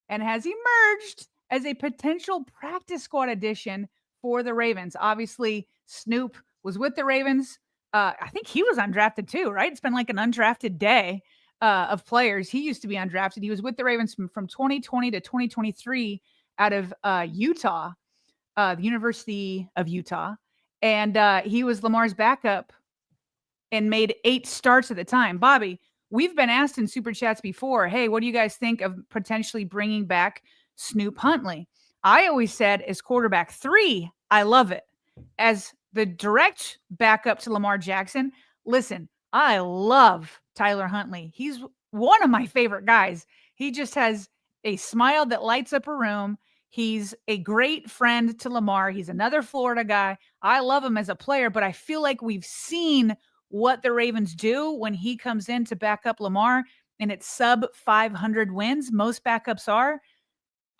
and has emerged as a potential practice squad addition for the Ravens. Obviously, Snoop was with the Ravens. I think he was undrafted too, right? It's been like an undrafted day of players. He used to be undrafted. He was with the Ravens from 2020 to 2023 out of Utah, the University of Utah. And he was Lamar's backup and made 8 starts at the time. Bobby, we've been asked in Super Chats before, hey, what do you guys think of potentially bringing back Snoop Huntley? I always said as quarterback 3, I love it. As the direct backup to Lamar Jackson, listen, I love Tyler Huntley. He's one of my favorite guys. He just has a smile that lights up a room. He's a great friend to Lamar. He's another Florida guy. I love him as a player, but I feel like we've seen what the Ravens do when he comes in to back up Lamar, and it's sub 500 wins. Most backups are.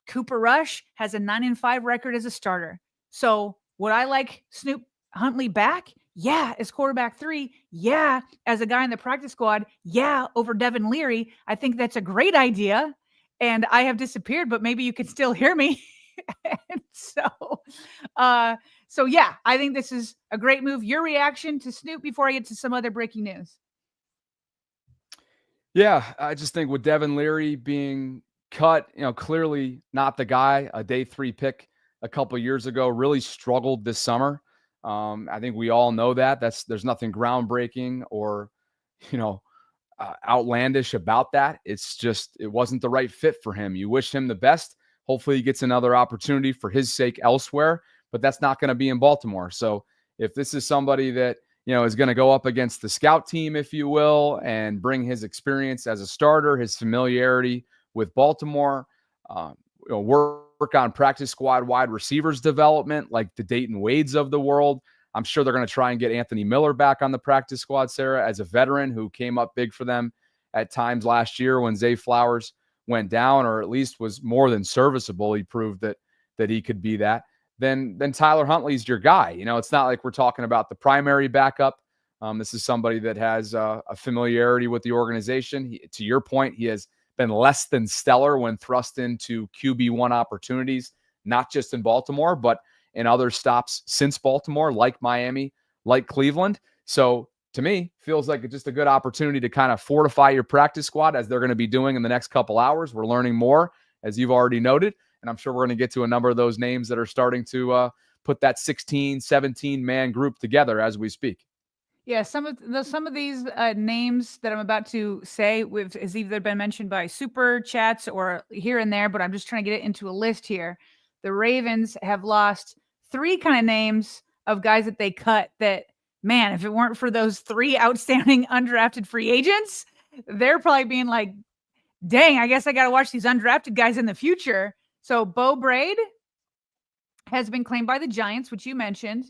Cooper Rush has a 9-5 record as a starter. So would I like Snoop Huntley back? Yeah, as quarterback 3. Yeah, as a guy in the practice squad. Yeah, over Devin Leary. I think that's a great idea. And I have disappeared, but maybe you could still hear me. And so yeah, I think this is a great move. Your reaction to Snoop before I get to some other breaking news? Yeah, I just think with Devin Leary being cut, clearly not the guy. A day 3 pick a couple years ago, really struggled this summer. I think we all know that. There's nothing groundbreaking or, outlandish about that. It's just, it wasn't the right fit for him. You wish him the best. Hopefully he gets another opportunity for his sake elsewhere, but that's not going to be in Baltimore. So if this is somebody that, is going to go up against the scout team, if you will, and bring his experience as a starter, his familiarity with Baltimore, work on practice squad wide receivers development, like the Dayton Wades of the world. I'm sure they're going to try and get Anthony Miller back on the practice squad, Sarah, as a veteran who came up big for them at times last year when Zay Flowers went down, or at least was more than serviceable. He proved that he could be that. Then Tyler Huntley's your guy. It's not like we're talking about the primary backup. This is somebody that has a familiarity with the organization. To your point, he has been less than stellar when thrust into QB1 opportunities, not just in Baltimore, but in other stops since Baltimore, like Miami, like Cleveland. So to me, feels like just a good opportunity to kind of fortify your practice squad, as they're going to be doing in the next couple hours. We're learning more, as you've already noted, and I'm sure we're going to get to a number of those names that are starting to put that 16, 17-man group together as we speak. Yeah, some of these names that I'm about to say has either been mentioned by Super Chats or here and there, but I'm just trying to get it into a list here. The Ravens have lost 3 kind of names of guys that they cut that, man, if it weren't for those 3 outstanding undrafted free agents, they're probably being like, dang, I guess I got to watch these undrafted guys in the future. So Bo Braid has been claimed by the Giants, which you mentioned.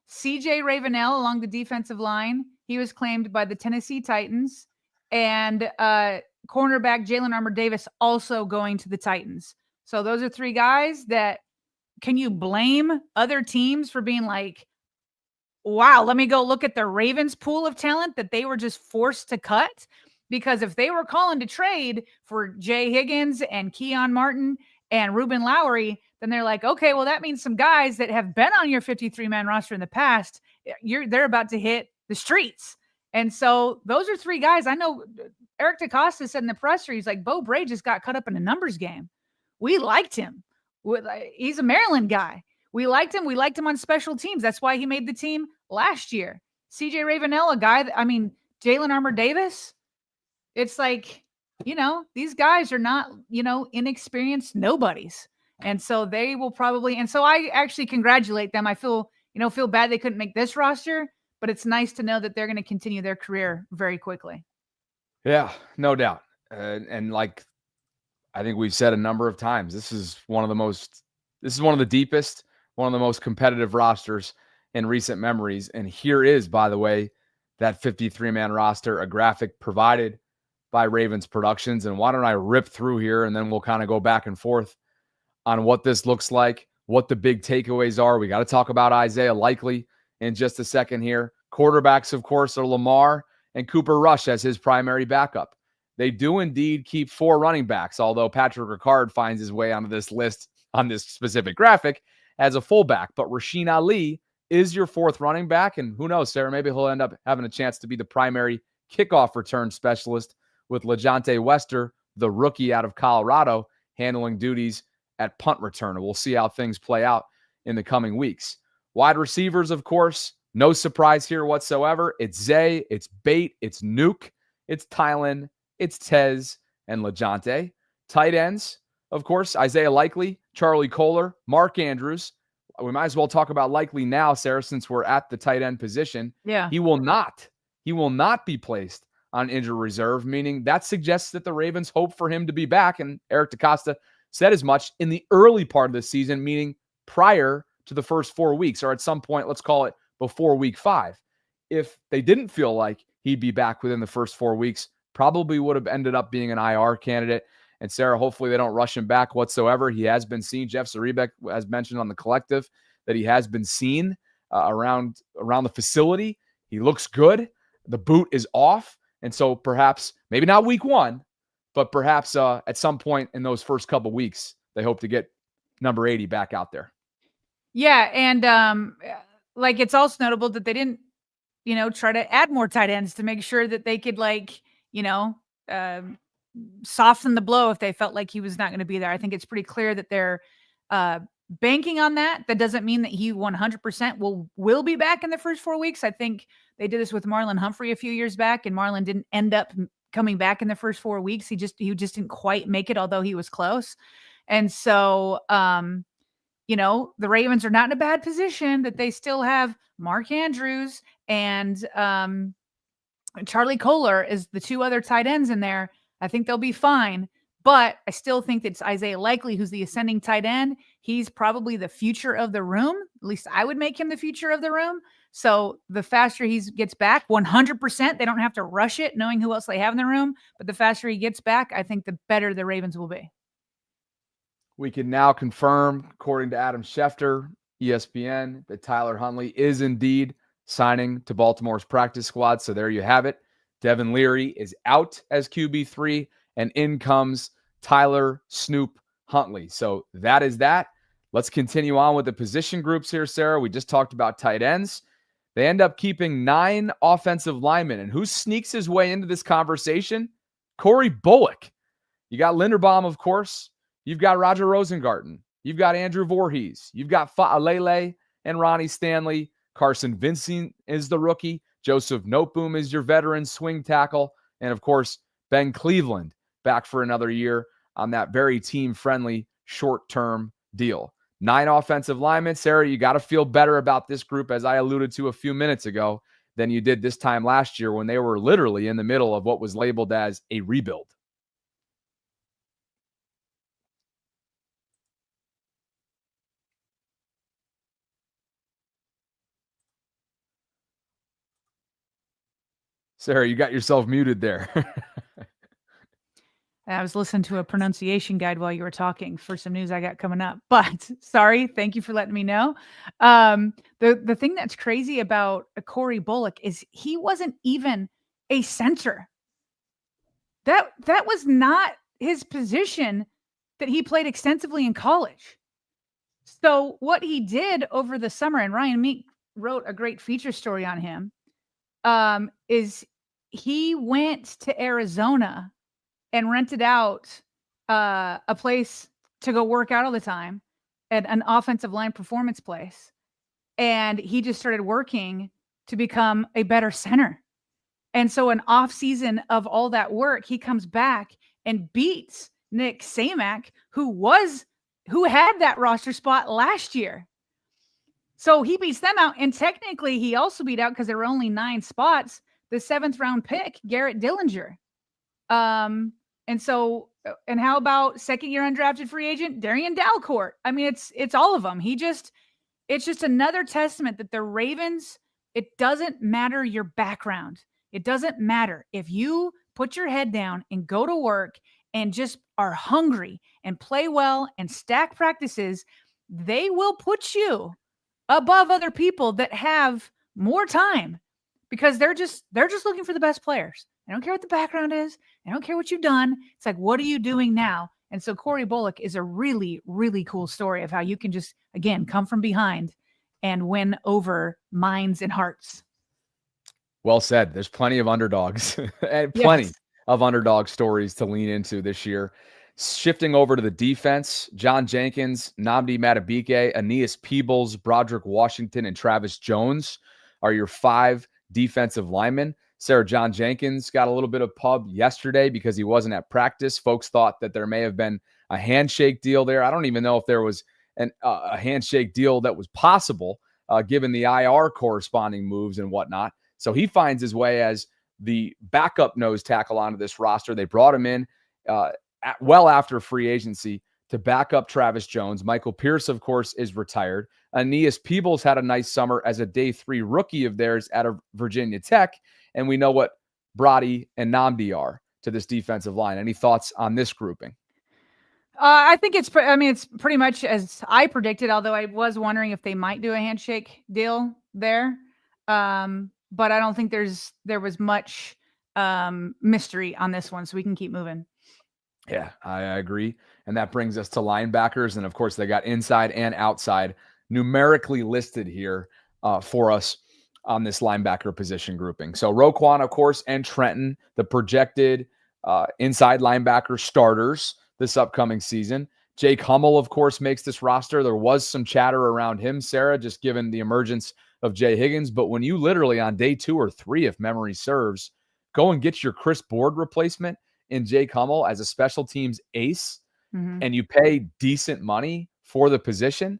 CJ Ravenel along the defensive line. He was claimed by the Tennessee Titans. And cornerback Jalen Armour-Davis also going to the Titans. So those are 3 guys that, can you blame other teams for being like, wow, let me go look at the Ravens pool of talent that they were just forced to cut? Because if they were calling to trade for Jay Higgins and Keon Martin and Ruben Lowry, then they're like, okay, well, that means some guys that have been on your 53-man roster in the past, they're about to hit the streets. And so those are 3 guys. I know Eric DeCosta said in the presser, he's like, Bo Braid just got cut up in a numbers game. We liked him. He's a Maryland guy. We liked him. We liked him on special teams. That's why he made the team last year. CJ Ravenel, a guy Jalen Armour Davis. It's like, these guys are not, inexperienced nobodies. And so they will probably, and so I actually congratulate them. I feel bad they couldn't make this roster, but it's nice to know that they're going to continue their career very quickly. Yeah, no doubt. And like, I think we've said a number of times, this is one of the deepest, one of the most competitive rosters in recent memories. And here is, by the way, that 53-man roster, a graphic provided by Ravens Productions. And why don't I rip through here, and then we'll kind of go back and forth on what this looks like, what the big takeaways are. We got to talk about Isaiah Likely in just a second here. Quarterbacks, of course, are Lamar and Cooper Rush as his primary backup. They do indeed keep 4 running backs, although Patrick Ricard finds his way onto this list on this specific graphic as a fullback. But Rasheen Ali is your 4th running back, and who knows, Sarah, maybe he'll end up having a chance to be the primary kickoff return specialist with LeJontay Wester, the rookie out of Colorado, handling duties at punt return. We'll see how things play out in the coming weeks. Wide receivers, of course, no surprise here whatsoever. It's Zay, it's Bate, it's Nuke, it's Tylen, it's Tez, and LeJontay. Tight ends, of course, Isaiah Likely, Charlie Kohler, Mark Andrews. We might as well talk about Likely now, Sarah, since we're at the tight end position. Yeah. He will not be placed on injury reserve, meaning that suggests that the Ravens hope for him to be back. And Eric DeCosta said as much in the early part of the season, meaning prior to the first 4 weeks, or at some point, let's call it before week 5. If they didn't feel like he'd be back within the first 4 weeks, probably would have ended up being an IR candidate. And Sarah, hopefully they don't rush him back whatsoever. He has been seen. Jeff Zaribek has mentioned on the collective that he has been seen around the facility. He looks good. The boot is off. And so perhaps, maybe not week 1, but perhaps at some point in those first couple weeks, they hope to get number 80 back out there. Yeah. And it's also notable that they didn't, try to add more tight ends to make sure that they could soften the blow if they felt like he was not going to be there. I think it's pretty clear that they're banking on that. That doesn't mean that he 100% will be back in the first 4 weeks. I think they did this with Marlon Humphrey a few years back, and Marlon didn't end up coming back in the first 4 weeks. He just didn't quite make it, although he was close. And so, the Ravens are not in a bad position, that they still have Mark Andrews and Charlie Kohler as the 2 other tight ends in there. I think they'll be fine. But I still think that it's Isaiah Likely who's the ascending tight end. He's probably the future of the room. At least I would make him the future of the room. So the faster he gets back, 100%, they don't have to rush it, knowing who else they have in the room. But the faster he gets back, I think the better the Ravens will be. We can now confirm, according to Adam Schefter, ESPN, that Tyler Huntley is indeed signing to Baltimore's practice squad. So there you have it. Devin Leary is out as QB3. And in comes Tyler Snoop Huntley. So that is that. Let's continue on with the position groups here, Sarah. We just talked about tight ends. They end up keeping 9 offensive linemen. And who sneaks his way into this conversation? Corey Bullock. You got Linderbaum, of course. You've got Roger Rosengarten. You've got Andrew Voorhees. You've got Fa'alele and Ronnie Stanley. Carson Vincent is the rookie. Joseph Noteboom is your veteran swing tackle. And, of course, Ben Cleveland back for another year on that very team-friendly short-term deal. 9 offensive linemen. Sarah, you got to feel better about this group, as I alluded to a few minutes ago, than you did this time last year when they were literally in the middle of what was labeled as a rebuild. Sarah, you got yourself muted there. I was listening to a pronunciation guide while you were talking for some news I got coming up, but sorry. Thank you for letting me know. The thing that's crazy about Corey Bullock is he wasn't even a center. That was not his position that he played extensively in college. So what he did over the summer, and Ryan Meek wrote a great feature story on him, is he went to Arizona and rented out a place to go work out all the time. at an offensive line performance place. And he just started working to become a better center. And so an off season of all that work, he comes back and beats Nick Samac, who had that roster spot last year. So he beats them out. And technically he also beat out, because there were only 9 spots, the 7th round pick, Garrett Dillinger. And how about 2nd-year undrafted free agent, Darian Dalcourt? I mean, it's all of them. It's just another testament that the Ravens, it doesn't matter your background. It doesn't matter. If you put your head down and go to work and just are hungry and play well and stack practices, they will put you above other people that have more time, because they're just looking for the best players. I don't care what the background is. I don't care what you've done. It's like, what are you doing now? And so Corey Bullock is a really, really cool story of how you can just, again, come from behind and win over minds and hearts. Well said. There's plenty of underdogs and plenty of underdog stories to lean into this year. Shifting over to the defense, John Jenkins, Nnamdi Madubuike, Aeneas Peebles, Broderick Washington, and Travis Jones are your 5 defensive linemen. Sarah, John Jenkins got a little bit of pub yesterday because he wasn't at practice. Folks thought that there may have been a handshake deal there. I don't even know if there was a handshake deal that was possible, given the IR corresponding moves and whatnot. So he finds his way as the backup nose tackle onto this roster. They brought him in well after free agency to back up Travis Jones. Michael Pierce, of course, is retired. Aeneas Peebles had a nice summer as a day 3 rookie of theirs out of Virginia Tech. And we know what Brody and Nnamdi are to this defensive line. Any thoughts on this grouping? I think it's pretty much as I predicted, although I was wondering if they might do a handshake deal there. But I don't think there was much mystery on this one, so we can keep moving. Yeah, I agree. And that brings us to linebackers. And of course, they got inside and outside numerically listed here for us on this linebacker position grouping. So Roquan, of course, and Trenton, the projected inside linebacker starters this upcoming season. Jake Hummel, of course, makes this roster. There was some chatter around him, Sarah, just given the emergence of Jay Higgins. But when you literally on day 2 or 3, if memory serves, go and get your Chris Board replacement in Jake Hummel as a special teams ace, and you pay decent money for the position,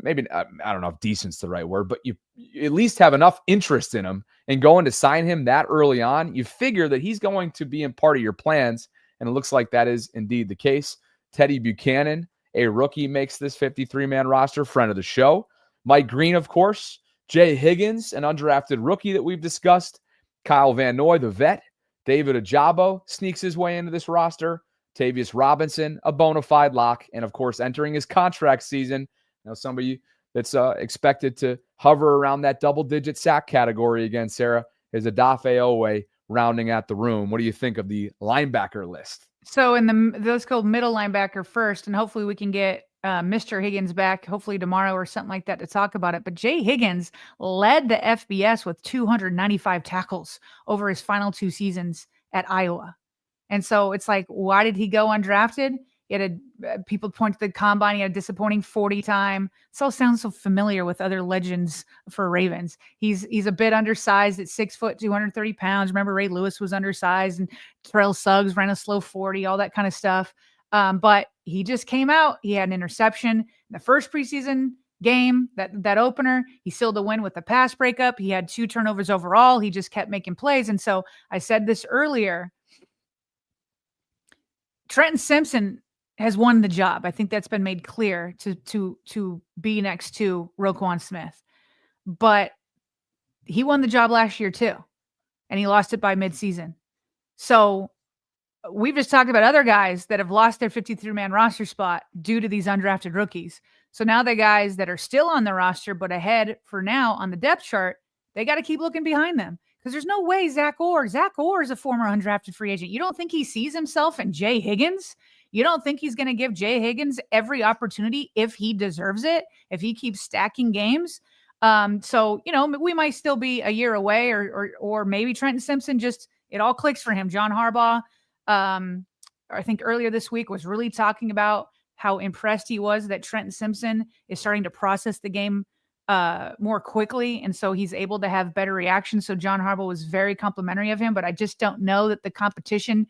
maybe, I don't know if decent's the right word, but you at least have enough interest in him and going to sign him that early on, you figure that he's going to be in part of your plans. And it looks like that is indeed the case. Teddy Buchanan, a rookie, makes this 53-man roster, friend of the show. Mike Green, of course. Jay Higgins, an undrafted rookie that we've discussed. Kyle Van Noy, the vet. David Ajabo sneaks his way into this roster. Tavius Robinson, a bona fide lock. And, of course, entering his contract season, somebody that's expected to hover around that double-digit sack category again, Sarah, is Odafe Owe rounding out the room. What do you think of the linebacker list? So let's go middle linebacker first, and hopefully we can get Mr. Higgins back, hopefully tomorrow or something like that, to talk about it. But Jay Higgins led the FBS with 295 tackles over his final 2 seasons at Iowa. And so it's like, why did he go undrafted? People point to the combine. He had a disappointing 40 time. This all sounds so familiar with other legends for Ravens. He's a bit undersized at 6 foot, 230 pounds. Remember, Ray Lewis was undersized, and Terrell Suggs ran a slow 40, all that kind of stuff. But he just came out. He had an interception in the first preseason game, that opener. He sealed the win with the pass breakup. He had 2 turnovers overall. He just kept making plays. And so I said this earlier, Trenton Simpson has won the job. I think that's been made clear to be next to Roquan Smith. But he won the job last year too, and he lost it by midseason. So we've just talked about other guys that have lost their 53-man roster spot due to these undrafted rookies. So now the guys that are still on the roster but ahead for now on the depth chart, they got to keep looking behind them, because there's no way Zach Orr is a former undrafted free agent. You don't think he sees himself in Jay Higgins? You don't think he's going to give Jay Higgins every opportunity if he deserves it, if he keeps stacking games? So, we might still be a year away, or maybe Trenton Simpson it all clicks for him. John Harbaugh, I think earlier this week, was really talking about how impressed he was that Trenton Simpson is starting to process the game more quickly, and so he's able to have better reactions. So John Harbaugh was very complimentary of him, but I just don't know that the competition,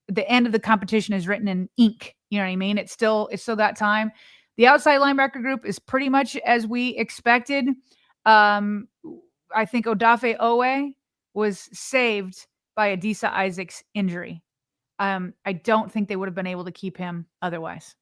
the end of the competition is written in ink. You know what I mean? It's still that time. The outside linebacker group is pretty much as we expected. I think Odafe Owe was saved by Adisa Isaac's injury. I don't think they would have been able to keep him otherwise.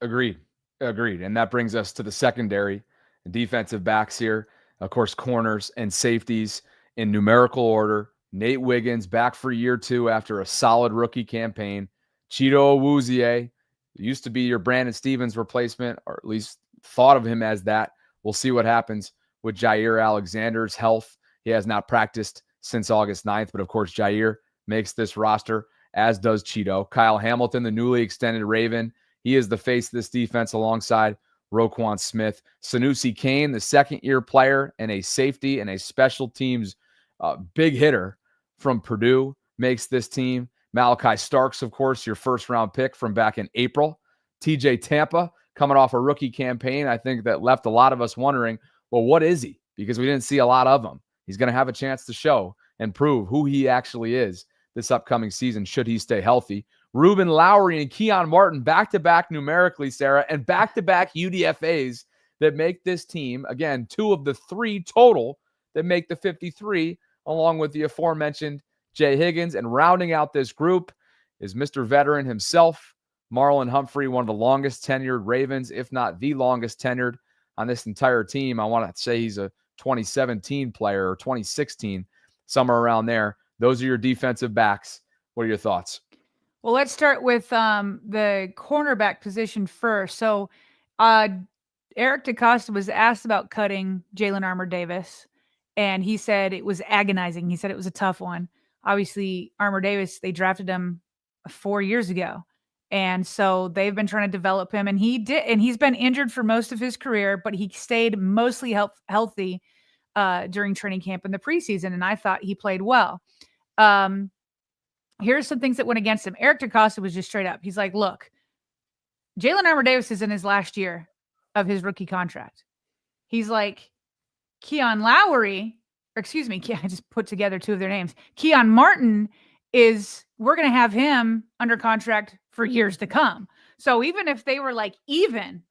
Agreed. And that brings us to the secondary, defensive backs here. Of course, corners and safeties in numerical order. Nate Wiggins back for year 2 after a solid rookie campaign. Chido Awuzie used to be your Brandon Stevens replacement, or at least thought of him as that. We'll see what happens with Jair Alexander's health. He has not practiced since August 9th, but of course, Jair makes this roster, as does Chido. Kyle Hamilton, the newly extended Raven. He is the face of this defense alongside Roquan Smith. Sanusi Kane, the second-year player and a safety and a special teams big hitter from Purdue, makes this team. Malachi Starks, of course, your first-round pick from back in April. TJ Tampa, coming off a rookie campaign, I think that left a lot of us wondering, well, what is he? Because we didn't see a lot of him. He's going to have a chance to show and prove who he actually is this upcoming season, should he stay healthy. Ruben Lowry and Keon Martin back-to-back numerically, Sarah, and back-to-back UDFAs that make this team, again, 2 of the 3 total that make the 53, along with the aforementioned Jay Higgins. And rounding out this group is Mr. Veteran himself, Marlon Humphrey, one of the longest tenured Ravens, if not the longest tenured on this entire team. I want to say he's a 2017 player or 2016, somewhere around there. Those are your defensive backs. What are your thoughts? Well, let's start with the cornerback position first. So Eric DeCosta was asked about cutting Jalen Armour-Davis, and he said it was agonizing. He said it was a tough one. Obviously, Armour-Davis, they drafted him 4 years ago. And so they've been trying to develop him, and he's been injured for most of his career, but he stayed mostly healthy during training camp in the preseason, and I thought he played well. Here's some things that went against him. Eric DeCosta was just straight up. He's like, look, Jalen Armour-Davis is in his last year of his rookie contract. He's like, Keon Lowry, or excuse me, I just put together 2 of their names. Keon Martin we're going to have him under contract for years to come. So even if they were like even,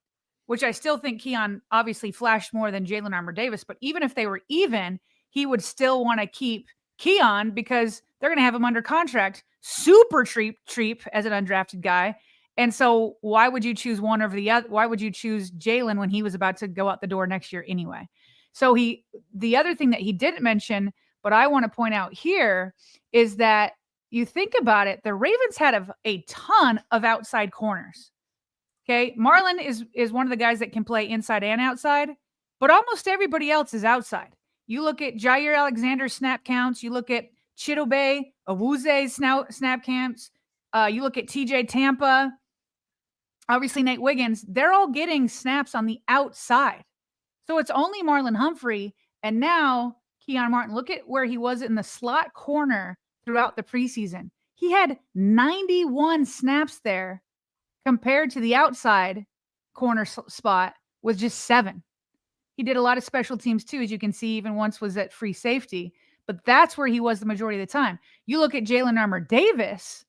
which I still think Keon obviously flashed more than Jalen Armour-Davis, but even if they were even, he would still want to keep Keon because they're going to have him under contract, super cheap as an undrafted guy. And so why would you choose one over the other? Why would you choose Jalen when he was about to go out the door next year anyway? So the other thing that he didn't mention, but I want to point out here, is that you think about it, the Ravens had a ton of outside corners. Okay. Marlon is one of the guys that can play inside and outside, but almost everybody else is outside. You look at Jair Alexander's snap counts. You look at Chidobe Awuze's snap counts. You look at TJ Tampa. Obviously, Nate Wiggins. They're all getting snaps on the outside. So it's only Marlon Humphrey. And now Keon Martin. Look at where he was in the slot corner throughout the preseason. He had 91 snaps there compared to the outside corner spot with just 7. He did a lot of special teams too, as you can see, even once was at free safety, but that's where he was the majority of the time. You look at Jalen Armour-Davis,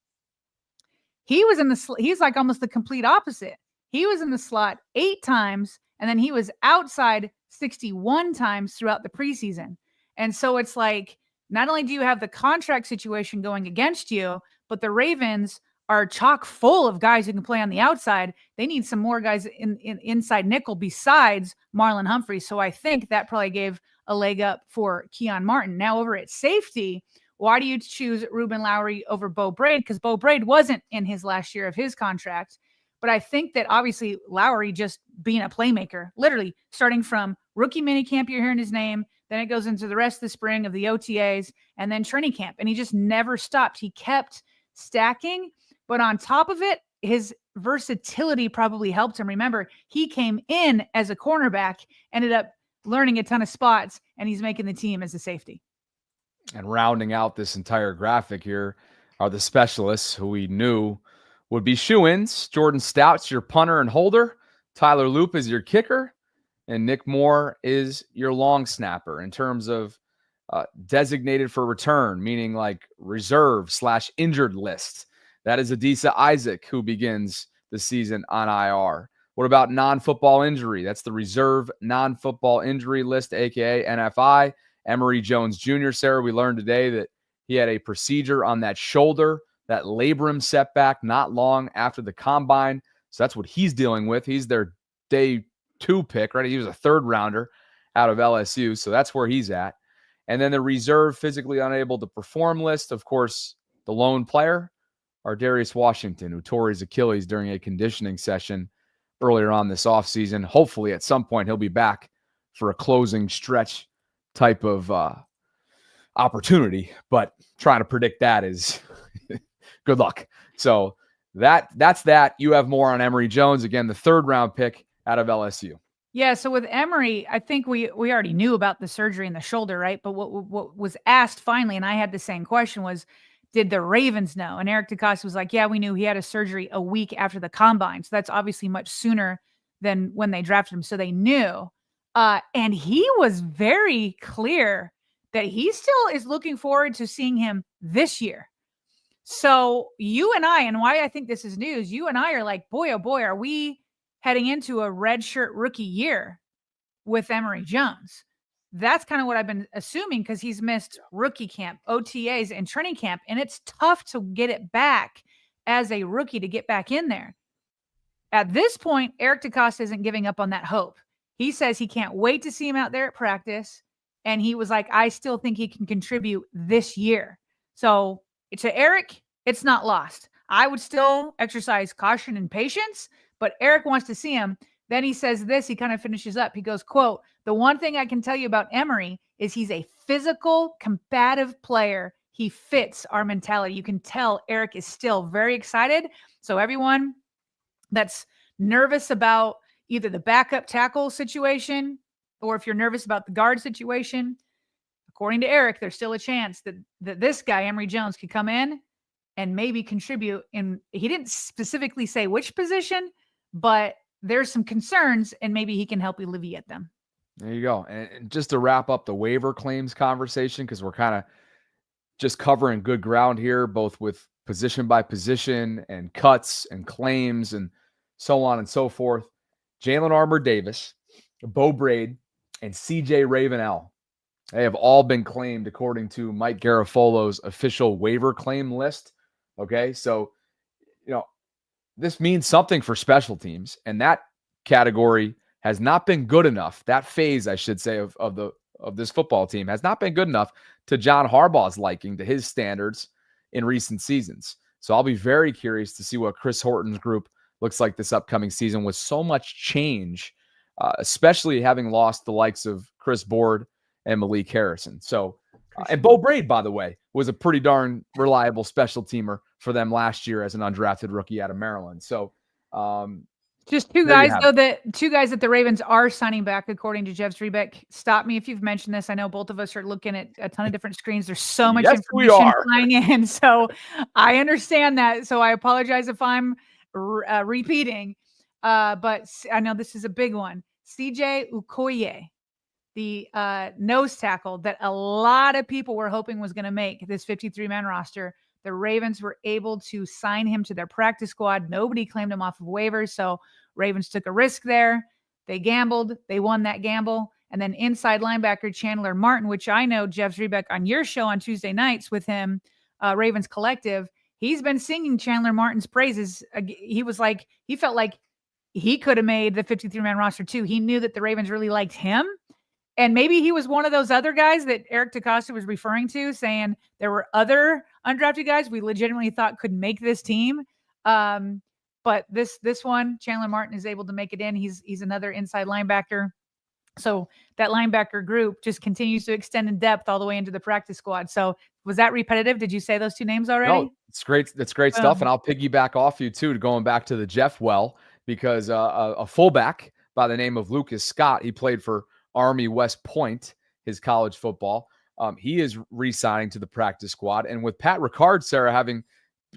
he's like almost the complete opposite. He was in the slot 8 times, and then he was outside 61 times throughout the preseason. And so it's like, not only do you have the contract situation going against you, but the Ravens are chock full of guys who can play on the outside. They need some more guys in inside nickel besides Marlon Humphrey. So I think that probably gave a leg up for Keon Martin. Now over at safety, why do you choose Ruben Lowry over Bo Braid? Because Bo Braid wasn't in his last year of his contract. But I think that obviously Lowry just being a playmaker, literally starting from rookie minicamp, you're hearing his name, then it goes into the rest of the spring of the OTAs, and then training camp. And he just never stopped. He kept stacking. But on top of it, his versatility probably helped him. Remember, he came in as a cornerback, ended up learning a ton of spots, and he's making the team as a safety. And rounding out this entire graphic here are the specialists who we knew would be shoo-ins. Jordan Stout's your punter and holder. Tyler Loop is your kicker. And Nick Moore is your long snapper in terms of designated for return, meaning like reserve/injured list. That is Adisa Isaac, who begins the season on IR. What about non-football injury? That's the reserve non-football injury list, aka NFI. Emory Jones Jr., Sarah, we learned today that he had a procedure on that shoulder, that labrum setback not long after the combine. So that's what he's dealing with. He's their day 2 pick, right? He was a 3rd rounder out of LSU. So that's where he's at. And then the reserve physically unable to perform list, of course, the lone player, Darius Washington, who tore his Achilles during a conditioning session earlier on this offseason. Hopefully at some point he'll be back for a closing stretch type of opportunity, but trying to predict that is good luck. So that's that. You have more on Emory Jones, again, the 3rd round pick out of LSU. Yeah, so with Emory, I think we already knew about the surgery in the shoulder, right? But what was asked finally, and I had the same question, was, did the Ravens know? And Eric DeCosta was like, yeah, we knew he had a surgery a week after the combine. So that's obviously much sooner than when they drafted him. So they knew. And he was very clear that he still is looking forward to seeing him this year. So you and I, and why I think this is news, you and I are like, boy, oh boy, are we heading into a redshirt rookie year with Emory Jones? That's kind of what I've been assuming, because he's missed rookie camp, OTAs, and training camp, and it's tough to get it back as a rookie to get back in there. At this point, Eric DeCosta isn't giving up on that hope. He says he can't wait to see him out there at practice, and he was like, I still think he can contribute this year. So to Eric, it's not lost. I would still exercise caution and patience, but Eric wants to see him. Then he says this, he kind of finishes up. He goes, quote, the one thing I can tell you about Emory is he's a physical, combative player. He fits our mentality. You can tell Eric is still very excited. So everyone that's nervous about either the backup tackle situation, or if you're nervous about the guard situation, according to Eric, there's still a chance that this guy, Emory Jones, could come in and maybe contribute. And he didn't specifically say which position, but there's some concerns, and maybe he can help alleviate them. There you go. And just to wrap up the waiver claims conversation, because we're kind of just covering good ground here, both with position by position and cuts and claims and so on and so forth. Jalen Armour-Davis, Bo Braid, and CJ Ravenel, they have all been claimed according to Mike Garafolo's official waiver claim list. Okay, so, this means something for special teams, and that category has not been good enough. That phase, I should say, of this football team has not been good enough to John Harbaugh's liking, to his standards in recent seasons. So I'll be very curious to see what Chris Horton's group looks like this upcoming season with so much change, especially having lost the likes of Chris Board and Malik Harrison. So, and Bo Braid, by the way, was a pretty darn reliable special teamer for them last year as an undrafted rookie out of Maryland. So, just two guys that the Ravens are signing back, according to Jeff Zrebeck. Stop me if you've mentioned this. I know both of us are looking at a ton of different screens. There's so much information flying in, so I understand that. So I apologize if I'm repeating, but I know this is a big one. CJ Okoye, the nose tackle that a lot of people were hoping was going to make this 53-man roster. The Ravens were able to sign him to their practice squad. Nobody claimed him off of waivers, so Ravens took a risk there. They gambled. They won that gamble. And then inside linebacker Chandler Martin, which I know Jeff Zrebeck on your show on Tuesday nights with him, Ravens Collective, he's been singing Chandler Martin's praises. He was like, he felt like he could have made the 53-man roster too. He knew that the Ravens really liked him. And maybe he was one of those other guys that Eric DeCosta was referring to, saying there were other undrafted guys we legitimately thought could make this team. But this one, Chandler Martin, is able to make it in. He's another inside linebacker. So that linebacker group just continues to extend in depth all the way into the practice squad. So was that repetitive? Did you say those two names already? No, it's great. That's great stuff. And I'll piggyback off you too, going back to the Jeff well, because a fullback by the name of Lucas Scott, he played for Army West Point, his college football. He is re-signing to the practice squad. And with Pat Ricard, Sarah, having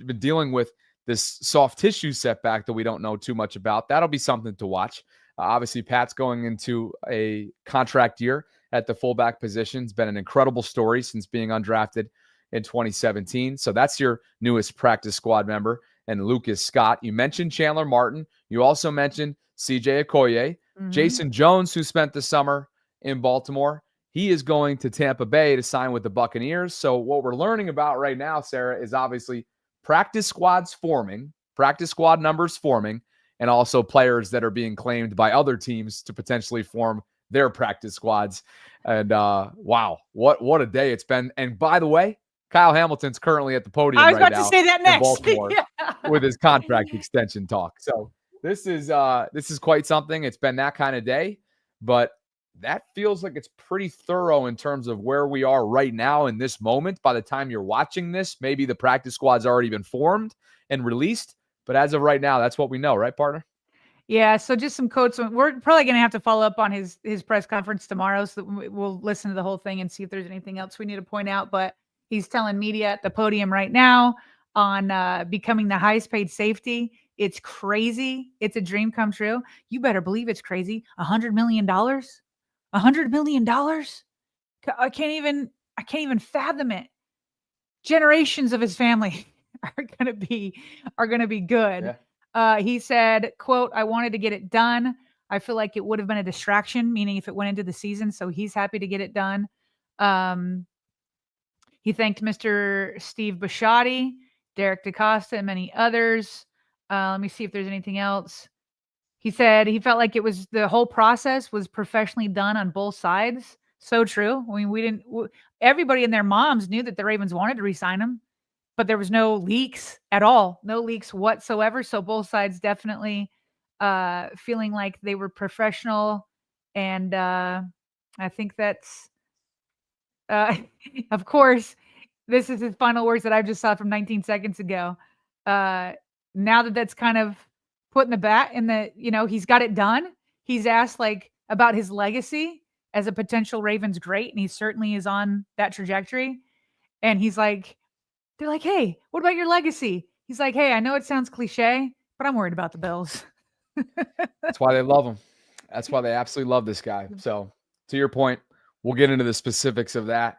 been dealing with this soft tissue setback that we don't know too much about. That'll be something to watch. Obviously, Pat's going into a contract year at the fullback position. It's been an incredible story since being undrafted in 2017. So that's your newest practice squad member, and Lucas Scott. You mentioned Chandler Martin. You also mentioned CJ Okoye. Jason Jones, who spent the summer in Baltimore, he is going to Tampa Bay to sign with the Buccaneers. So what we're learning about right now, Sarah, is obviously practice squads forming, practice squad numbers forming, and also players that are being claimed by other teams to potentially form their practice squads. And wow, what a day it's been. And by the way, Kyle Hamilton's currently at the podium I was right about now to say that in next. Baltimore with his contract extension talk. So this is quite something. It's been that kind of day, but that feels like it's pretty thorough in terms of where we are right now in this moment. By the time you're watching this, maybe the practice squad's already been formed and released. But as of right now, that's what we know, right, partner? Yeah, so just some quotes. We're probably going to have to follow up on his press conference tomorrow, so that we'll listen to the whole thing and see if there's anything else we need to point out. But he's telling media at the podium right now on becoming the highest paid safety. It's crazy. It's a dream come true. You better believe it's crazy. $100 million? $100 million? I can't even fathom it. Generations of his family are gonna be good. Yeah. He said, quote, "I wanted to get it done. I feel like it would have been a distraction," meaning if it went into the season. So he's happy to get it done. He thanked Mr. Steve Bisciotti, Derek DaCosta, and many others. Let me see if there's anything else. He said he felt like the whole process was professionally done on both sides. So true. I mean, everybody and their moms knew that the Ravens wanted to re-sign him, but there was no leaks at all, no leaks whatsoever. So both sides definitely feeling like they were professional. And I think that's, of course, this is his final words that I just saw from 19 seconds ago. Now that that's kind of put in the bat in the, he's got it done. He's asked about his legacy as a potential Ravens great, and he certainly is on that trajectory. And they're like, "Hey, what about your legacy?" He's like, "Hey, I know it sounds cliche, but I'm worried about the Bills." That's why they love him. That's why they absolutely love this guy. So to your point, we'll get into the specifics of that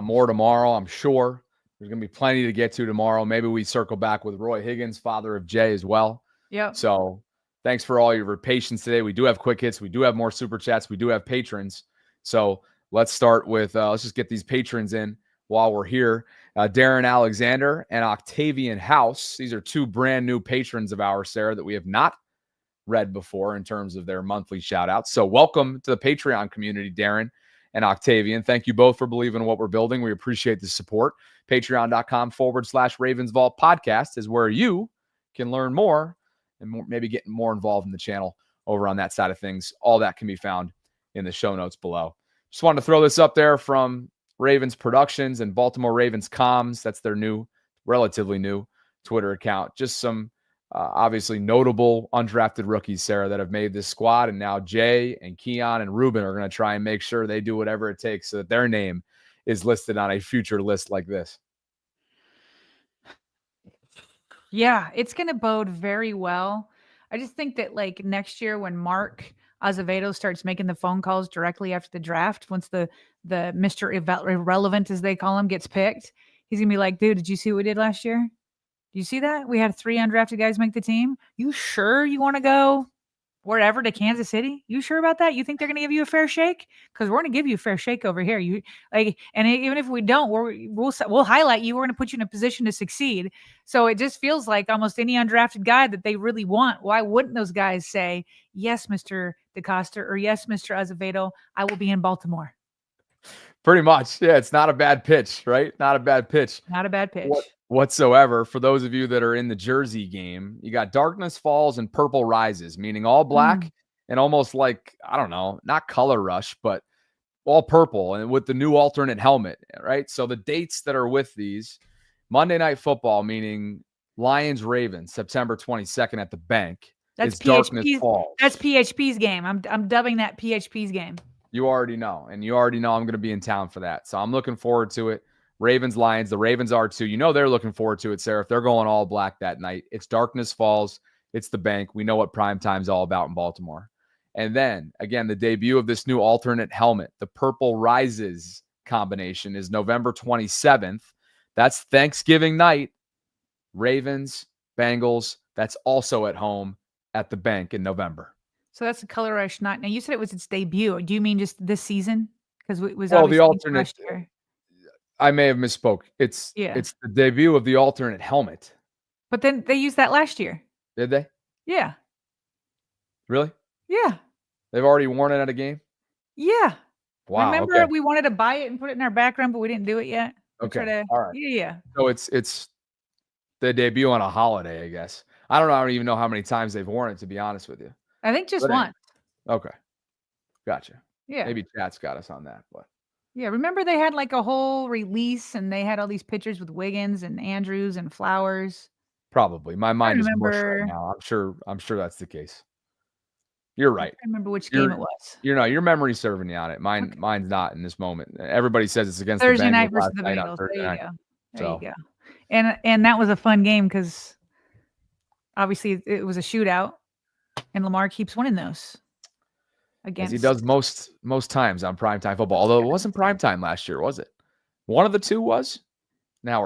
more tomorrow. I'm sure there's going to be plenty to get to tomorrow. Maybe we circle back with Roy Higgins, father of Jay, as well. Yeah. So thanks for all your patience today. We do have quick hits. We do have more super chats. We do have patrons. So let's start with, let's just get these patrons in while we're here. Darren Alexander and Octavian House. These are two brand new patrons of ours, Sarah, that we have not read before in terms of their monthly shout outs. So welcome to the Patreon community, Darren and Octavian. Thank you both for believing in what we're building. We appreciate the support. Patreon.com/RavensVault podcast is where you can learn more and maybe get more involved in the channel over on that side of things. All that can be found in the show notes below. Just wanted to throw this up there from Ravens Productions and Baltimore Ravens Comms. That's their relatively new Twitter account. Just some obviously notable undrafted rookies, Sarah, that have made this squad. And now Jay and Keon and Ruben are going to try and make sure they do whatever it takes so that their name is listed on a future list like this. Yeah, it's going to bode very well. I just think that next year when Mark Azevedo starts making the phone calls directly after the draft, once the Mr. Irrelevant, as they call him, gets picked, he's going to be like, "Dude, did you see what we did last year? Do you see that? We had 3 undrafted guys make the team. You sure you want to go wherever to Kansas City? You sure about that? You think they're going to give you a fair shake? Because we're going to give you a fair shake over here. And even if we don't, we'll highlight you. We're going to put you in a position to succeed." So it just feels like almost any undrafted guy that they really want. Why wouldn't those guys say, "Yes, Mr. DaCosta," or "Yes, Mr. Azevedo, I will be in Baltimore"? Pretty much. Yeah, it's not a bad pitch, right? Not a bad pitch. Not a bad pitch. Whatsoever. For those of you that are in the Jersey game, you got darkness falls and purple rises, meaning all black and almost like, I don't know, not color rush, but all purple and with the new alternate helmet, right? So the dates that are with these: Monday Night Football, meaning Lions Ravens, September 22nd at the Bank. That's Darkness Falls. That's PHP's game. I'm dubbing that PHP's game. You already know, and you already know I'm going to be in town for that. So I'm looking forward to it. Ravens, Lions. The Ravens are too. You know they're looking forward to it, Sarah. If they're going all black that night, it's Darkness Falls. It's the bank. We know what primetime's all about in Baltimore. And then, again, the debut of this new alternate helmet, the Purple Rises combination, is November 27th. That's Thanksgiving night. Ravens, Bengals. That's also at home at the bank in November. So that's a color rush. Now you said it was its debut. Do you mean just this season? Because it was the obviously alternate. last year. I may have misspoke. It's the debut of the alternate helmet. But then they used that last year. Did they? Yeah. Really? Yeah. They've already worn it at a game? Yeah. Wow. Remember we wanted to buy it and put it in our background, but we didn't do it yet. Okay. All right. Yeah. So it's the debut on a holiday, I guess. I don't even know how many times they've worn it, to be honest with you. I think just once. Okay. Gotcha. Yeah. Maybe chat's got us on that, but yeah. Remember they had like a whole release and they had all these pictures with Wiggins and Andrews and Flowers. Probably. My mind is mush right now. I'm sure that's the case. You're right. I remember which game it was. Your memory's serving you on it. Mine's not in this moment. Everybody says it's against Thursday the Bengals night versus the Bengals. There you go. There you go. And that was a fun game because obviously it was a shootout, and Lamar keeps winning those. As he does most times on primetime football. Although it wasn't primetime last year, was it? One of the two was. Now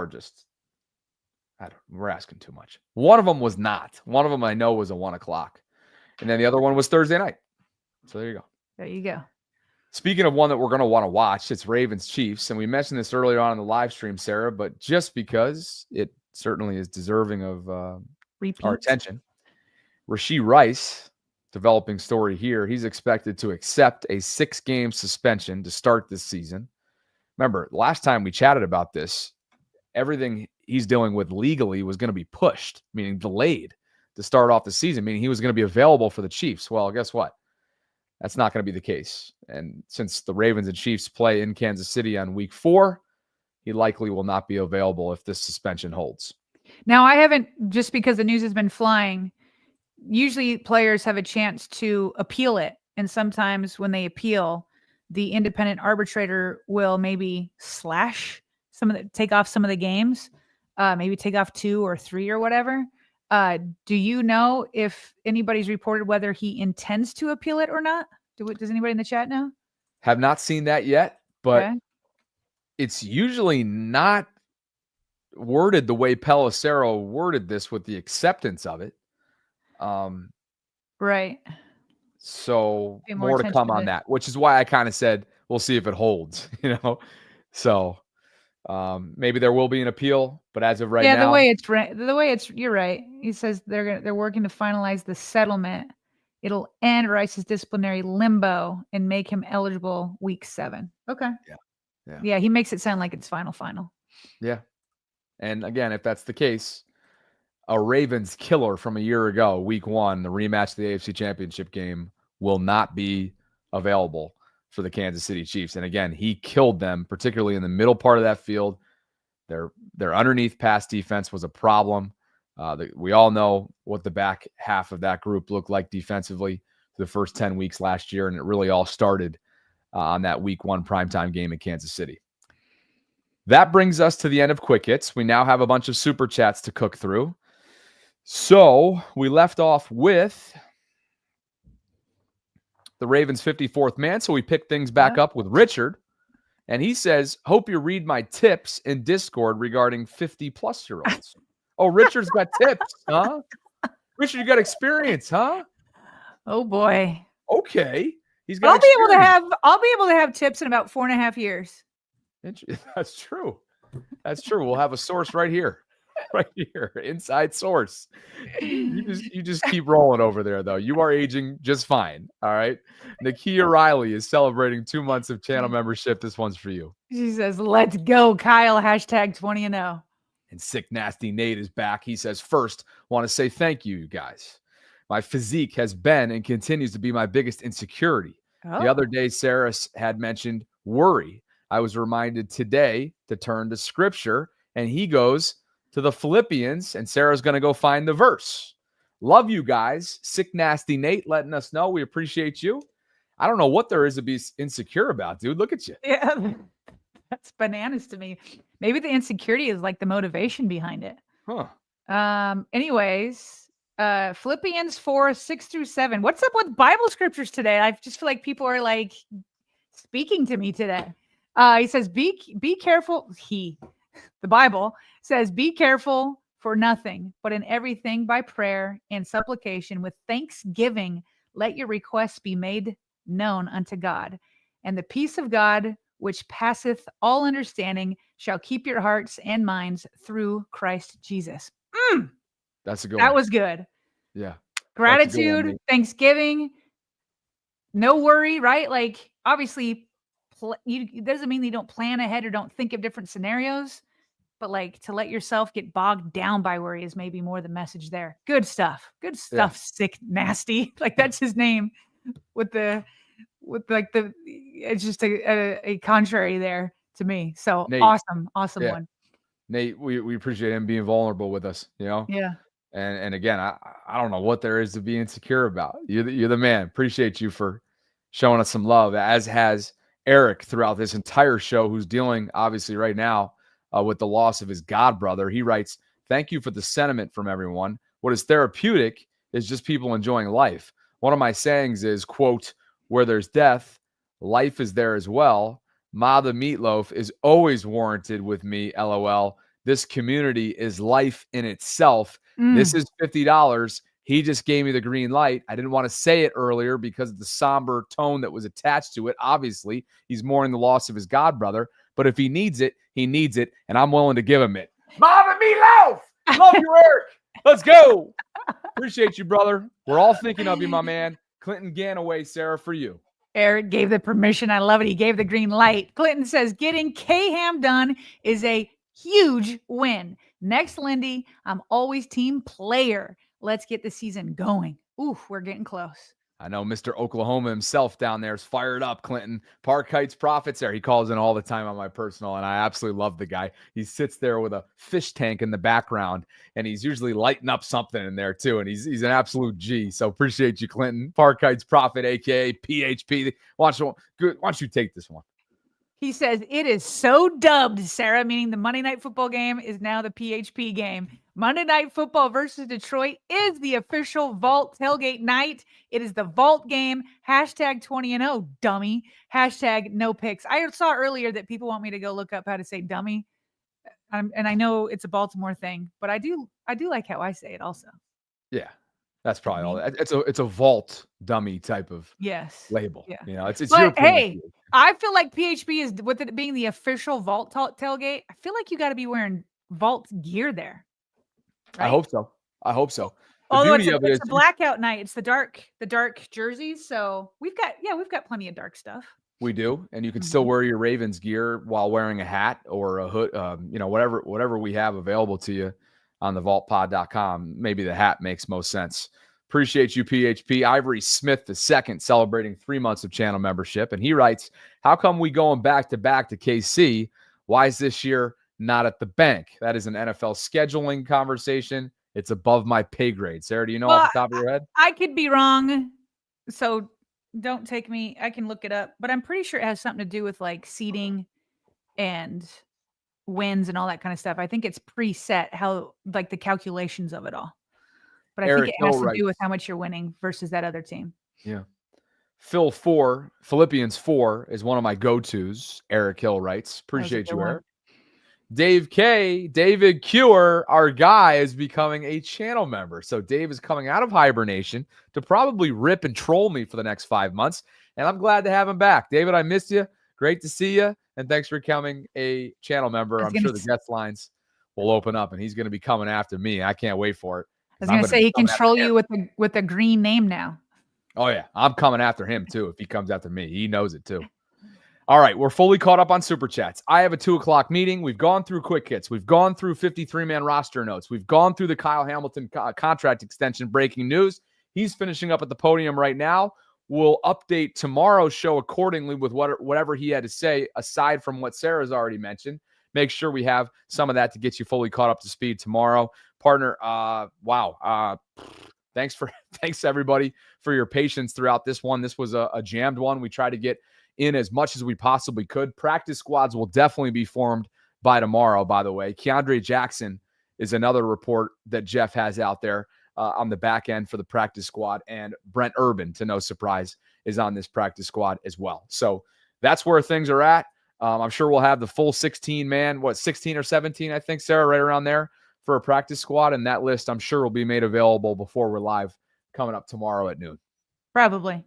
we're asking too much. One of them was not. One of them I know was a 1:00. And then the other one was Thursday night. So there you go. There you go. Speaking of one that we're going to want to watch, it's Ravens Chiefs. And we mentioned this earlier on in the live stream, Sarah, but just because it certainly is deserving of our attention. Rashee Rice, developing story here. He's expected to accept a 6-game suspension to start this season. Remember, last time we chatted about this, everything he's dealing with legally was going to be pushed, meaning delayed to start off the season, meaning he was going to be available for the Chiefs. Well, guess what? That's not going to be the case. And since the Ravens and Chiefs play in Kansas City on week 4, he likely will not be available if this suspension holds. Now, I haven't, just because the news has been flying, usually players have a chance to appeal it. And sometimes when they appeal, the independent arbitrator will maybe take off some of the games, maybe take off 2 or 3 or whatever. Do you know if anybody's reported whether he intends to appeal it or not? Does anybody in the chat know? Have not seen that yet, but it's usually not worded the way Pelissero worded this with the acceptance of it. Right. So more to come on that, which is why I kind of said, we'll see if it holds, So maybe there will be an appeal, but as of right now, you're right. He says they're working to finalize the settlement. It'll end Rice's disciplinary limbo and make him eligible week 7. Okay. Yeah. He makes it sound like it's final. Yeah. And again, if that's the case, a Ravens killer from a year ago, week 1, the rematch of the AFC Championship game, will not be available for the Kansas City Chiefs. And again, he killed them, particularly in the middle part of that field. Their underneath pass defense was a problem. We all know what the back half of that group looked like defensively the first 10 weeks last year, and it really all started on that week 1 primetime game in Kansas City. That brings us to the end of Quick Hits. We now have a bunch of super chats to cook through. So we left off with the Ravens' 54th man. So we picked things back up with Richard. And he says, hope you read my tips in Discord regarding 50-plus-year-olds. Oh, Richard's got tips, huh? Richard, you got experience, huh? Oh, boy. Okay. He's got I'll be able to have tips in about 4.5 years. That's true. We'll have a source right here. Right here, inside source. You just keep rolling over there, though. You are aging just fine. All right. Nakia Riley is celebrating 2 months of channel membership. This one's for you. She says, "Let's go, Kyle." #20-0. And Sick Nasty Nate is back. He says, first, want to say thank you guys. My physique has been and continues to be my biggest insecurity. The other day, Sarah had mentioned worry. I was reminded today to turn to scripture, and he goes to the Philippians, and Sarah's going to go find the verse. Love you guys. Sick Nasty Nate letting us know. We appreciate you. I don't know what there is to be insecure about, dude. Look at you. Yeah, that's bananas to me. Maybe the insecurity is like the motivation behind it. Anyways, Philippians 4:6-7. What's up with Bible scriptures today? I just feel like people are like speaking to me today. He says, be careful. The Bible says, be careful for nothing, but in everything by prayer and supplication with thanksgiving, let your requests be made known unto God. And the peace of God, which passeth all understanding, shall keep your hearts and minds through Christ Jesus. That's a good one. That was good. Yeah. Gratitude, thanksgiving, no worry, right? Like, obviously, it doesn't mean you don't plan ahead or don't think of different scenarios, but like to let yourself get bogged down by worry is maybe more the message there. Good stuff. Good stuff, yeah. Sick, nasty. Like, that's his name it's just a contrary there to me. So Nate, awesome yeah. one. Nate, we appreciate him being vulnerable with us, you know? Yeah. And again, I don't know what there is to be insecure about. You're the man. Appreciate you for showing us some love, as has Eric throughout this entire show, who's dealing obviously right now with the loss of his god brother. He writes, "Thank you for the sentiment from everyone. What is therapeutic is just people enjoying life. One of my sayings is, quote, where there's death, life is there as well. Ma the meatloaf is always warranted with me, LOL. This community is life in itself. This is $50. He just gave me the green light. I didn't want to say it earlier because of the somber tone that was attached to it. Obviously, he's mourning the loss of his god brother. But if he needs it, he needs it, and I'm willing to give him it. Mama meatloaf! Love you, Eric. Let's go. Appreciate you, brother. We're all thinking of you, my man. Clinton Ganaway, Sarah, for you. Eric gave the permission. I love it. He gave the green light. Clinton says, getting K-Ham done is a huge win. Next, Lindy, I'm always team player. Let's get the season going. Ooh, we're getting close. I know Mr. Oklahoma himself down there is fired up, Clinton. Park Heights Profits there. He calls in all the time on my personal, and I absolutely love the guy. He sits there with a fish tank in the background, and he's usually lighting up something in there too, and he's an absolute G. So appreciate you, Clinton. Park Heights Profit, a.k.a. PHP. Why don't you take this one? He says, it is so dubbed, Sarah, meaning the Monday Night Football game is now the PHP game. Monday Night Football versus Detroit is the official Vault tailgate night. It is the Vault game. Hashtag 20-0, dummy. Hashtag no picks. I saw earlier that people want me to go look up how to say dummy. And I know it's a Baltimore thing, but I do like how I say it also. Yeah. That's probably all. It's a Vault dummy type of label. Yeah. You know, it's but your hey, I feel like PHP is, with it being the official Vault tailgate, I feel like you got to be wearing Vault gear there. Right? I hope so. Although it's a blackout night. It's the dark jerseys. So we've got plenty of dark stuff. We do, and you can still wear your Ravens gear while wearing a hat or a hood. Whatever we have available to you on the vaultpod.com. Maybe the hat makes most sense. Appreciate you, PHP. Ivory Smith II celebrating 3 months of channel membership. And he writes, how come we going back to KC? Why is this year not at the bank? That is an NFL scheduling conversation. It's above my pay grade. Sarah, do you know off the top of your head? I could be wrong. So don't take me. I can look it up. But I'm pretty sure it has something to do with like seating and wins and all that kind of stuff. I think it's preset how like the calculations of it all. But I think it has to do with how much you're winning versus that other team. Yeah. Philippians 4 is one of my go-tos. Eric Hill writes. Appreciate you, Eric. David Cure, our guy, is becoming a channel member. So Dave is coming out of hibernation to probably rip and troll me for the next 5 months. And I'm glad to have him back. David, I missed you. Great to see you. And thanks for becoming a channel member. I'm sure the guest lines will open up, and he's going to be coming after me. I can't wait for it. I was going to say he can troll you with a green name now. Oh, yeah. I'm coming after him, too, if he comes after me. He knows it, too. All right. We're fully caught up on Super Chats. I have a 2 o'clock meeting. We've gone through quick hits. We've gone through 53-man roster notes. We've gone through the Kyle Hamilton contract extension breaking news. He's finishing up at the podium right now. We'll update tomorrow's show accordingly with whatever he had to say, aside from what Sarah's already mentioned. Make sure we have some of that to get you fully caught up to speed tomorrow. Partner, wow. Thanks everybody for your patience throughout this one. This was a jammed one. We tried to get in as much as we possibly could. Practice squads will definitely be formed by tomorrow, by the way. Keandre Jackson is another report that Jeff has out there on the back end for the practice squad. And Brent Urban, to no surprise, is on this practice squad as well. So that's where things are at. I'm sure we'll have the full 16-man, 16 or 17, I think, Sarah, right around there for a practice squad. And that list, I'm sure, will be made available before we're live coming up tomorrow at noon. Probably.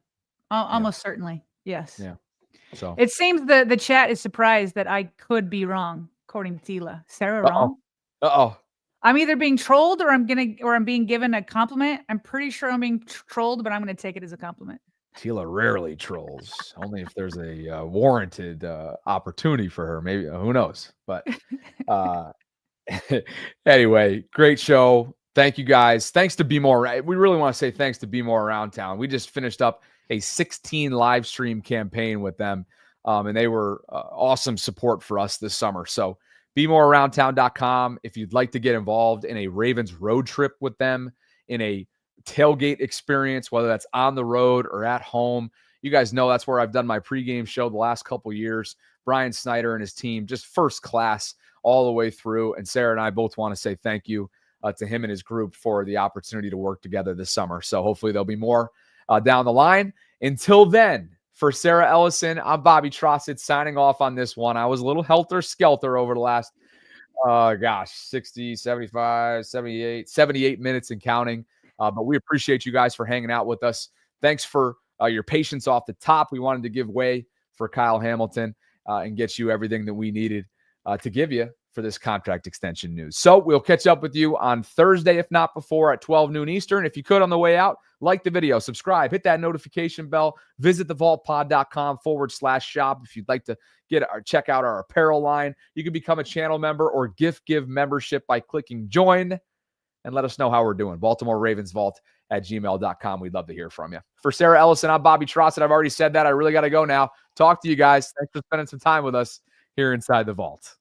Almost certainly. Yes. Yeah. So it seems the chat is surprised that I could be wrong, according to Tila. Sarah, wrong? Uh-oh. I'm either being trolled or I'm being given a compliment. I'm pretty sure I'm being trolled, but I'm going to take it as a compliment. Tila rarely trolls, only if there's a warranted opportunity for her. Maybe, who knows? But anyway, great show. Thank you guys. Thanks to Be More. We really want to say thanks to Be More Around Town. We just finished up a 16 live stream campaign with them, and they were awesome support for us this summer. So BeMoreAroundTown.com if you'd like to get involved in a Ravens road trip with them, in a tailgate experience, whether that's on the road or at home. You guys know that's where I've done my pregame show the last couple years. Brian Snyder and his team, just first class all the way through. And Sarah and I both want to say thank you to him and his group for the opportunity to work together this summer. So hopefully there'll be more down the line. Until then, for Sarah Ellison, I'm Bobby Trossett signing off on this one. I was a little helter-skelter over the last, 60, 75, 78 minutes and counting. But we appreciate you guys for hanging out with us. Thanks for your patience off the top. We wanted to give way for Kyle Hamilton and get you everything that we needed to give you for this contract extension news. So we'll catch up with you on Thursday, if not before, at 12 noon Eastern. If you could, on the way out, like the video, subscribe, hit that notification bell, visit thevaultpod.com/shop if you'd like to check out our apparel line. You can become a channel member or give membership by clicking join. And let us know how we're doing. BaltimoreRavensVault@gmail.com. We'd love to hear from you. For Sarah Ellison, I'm Bobby Trossett. I've already said that. I really got to go now. Talk to you guys. Thanks for spending some time with us here inside the vault.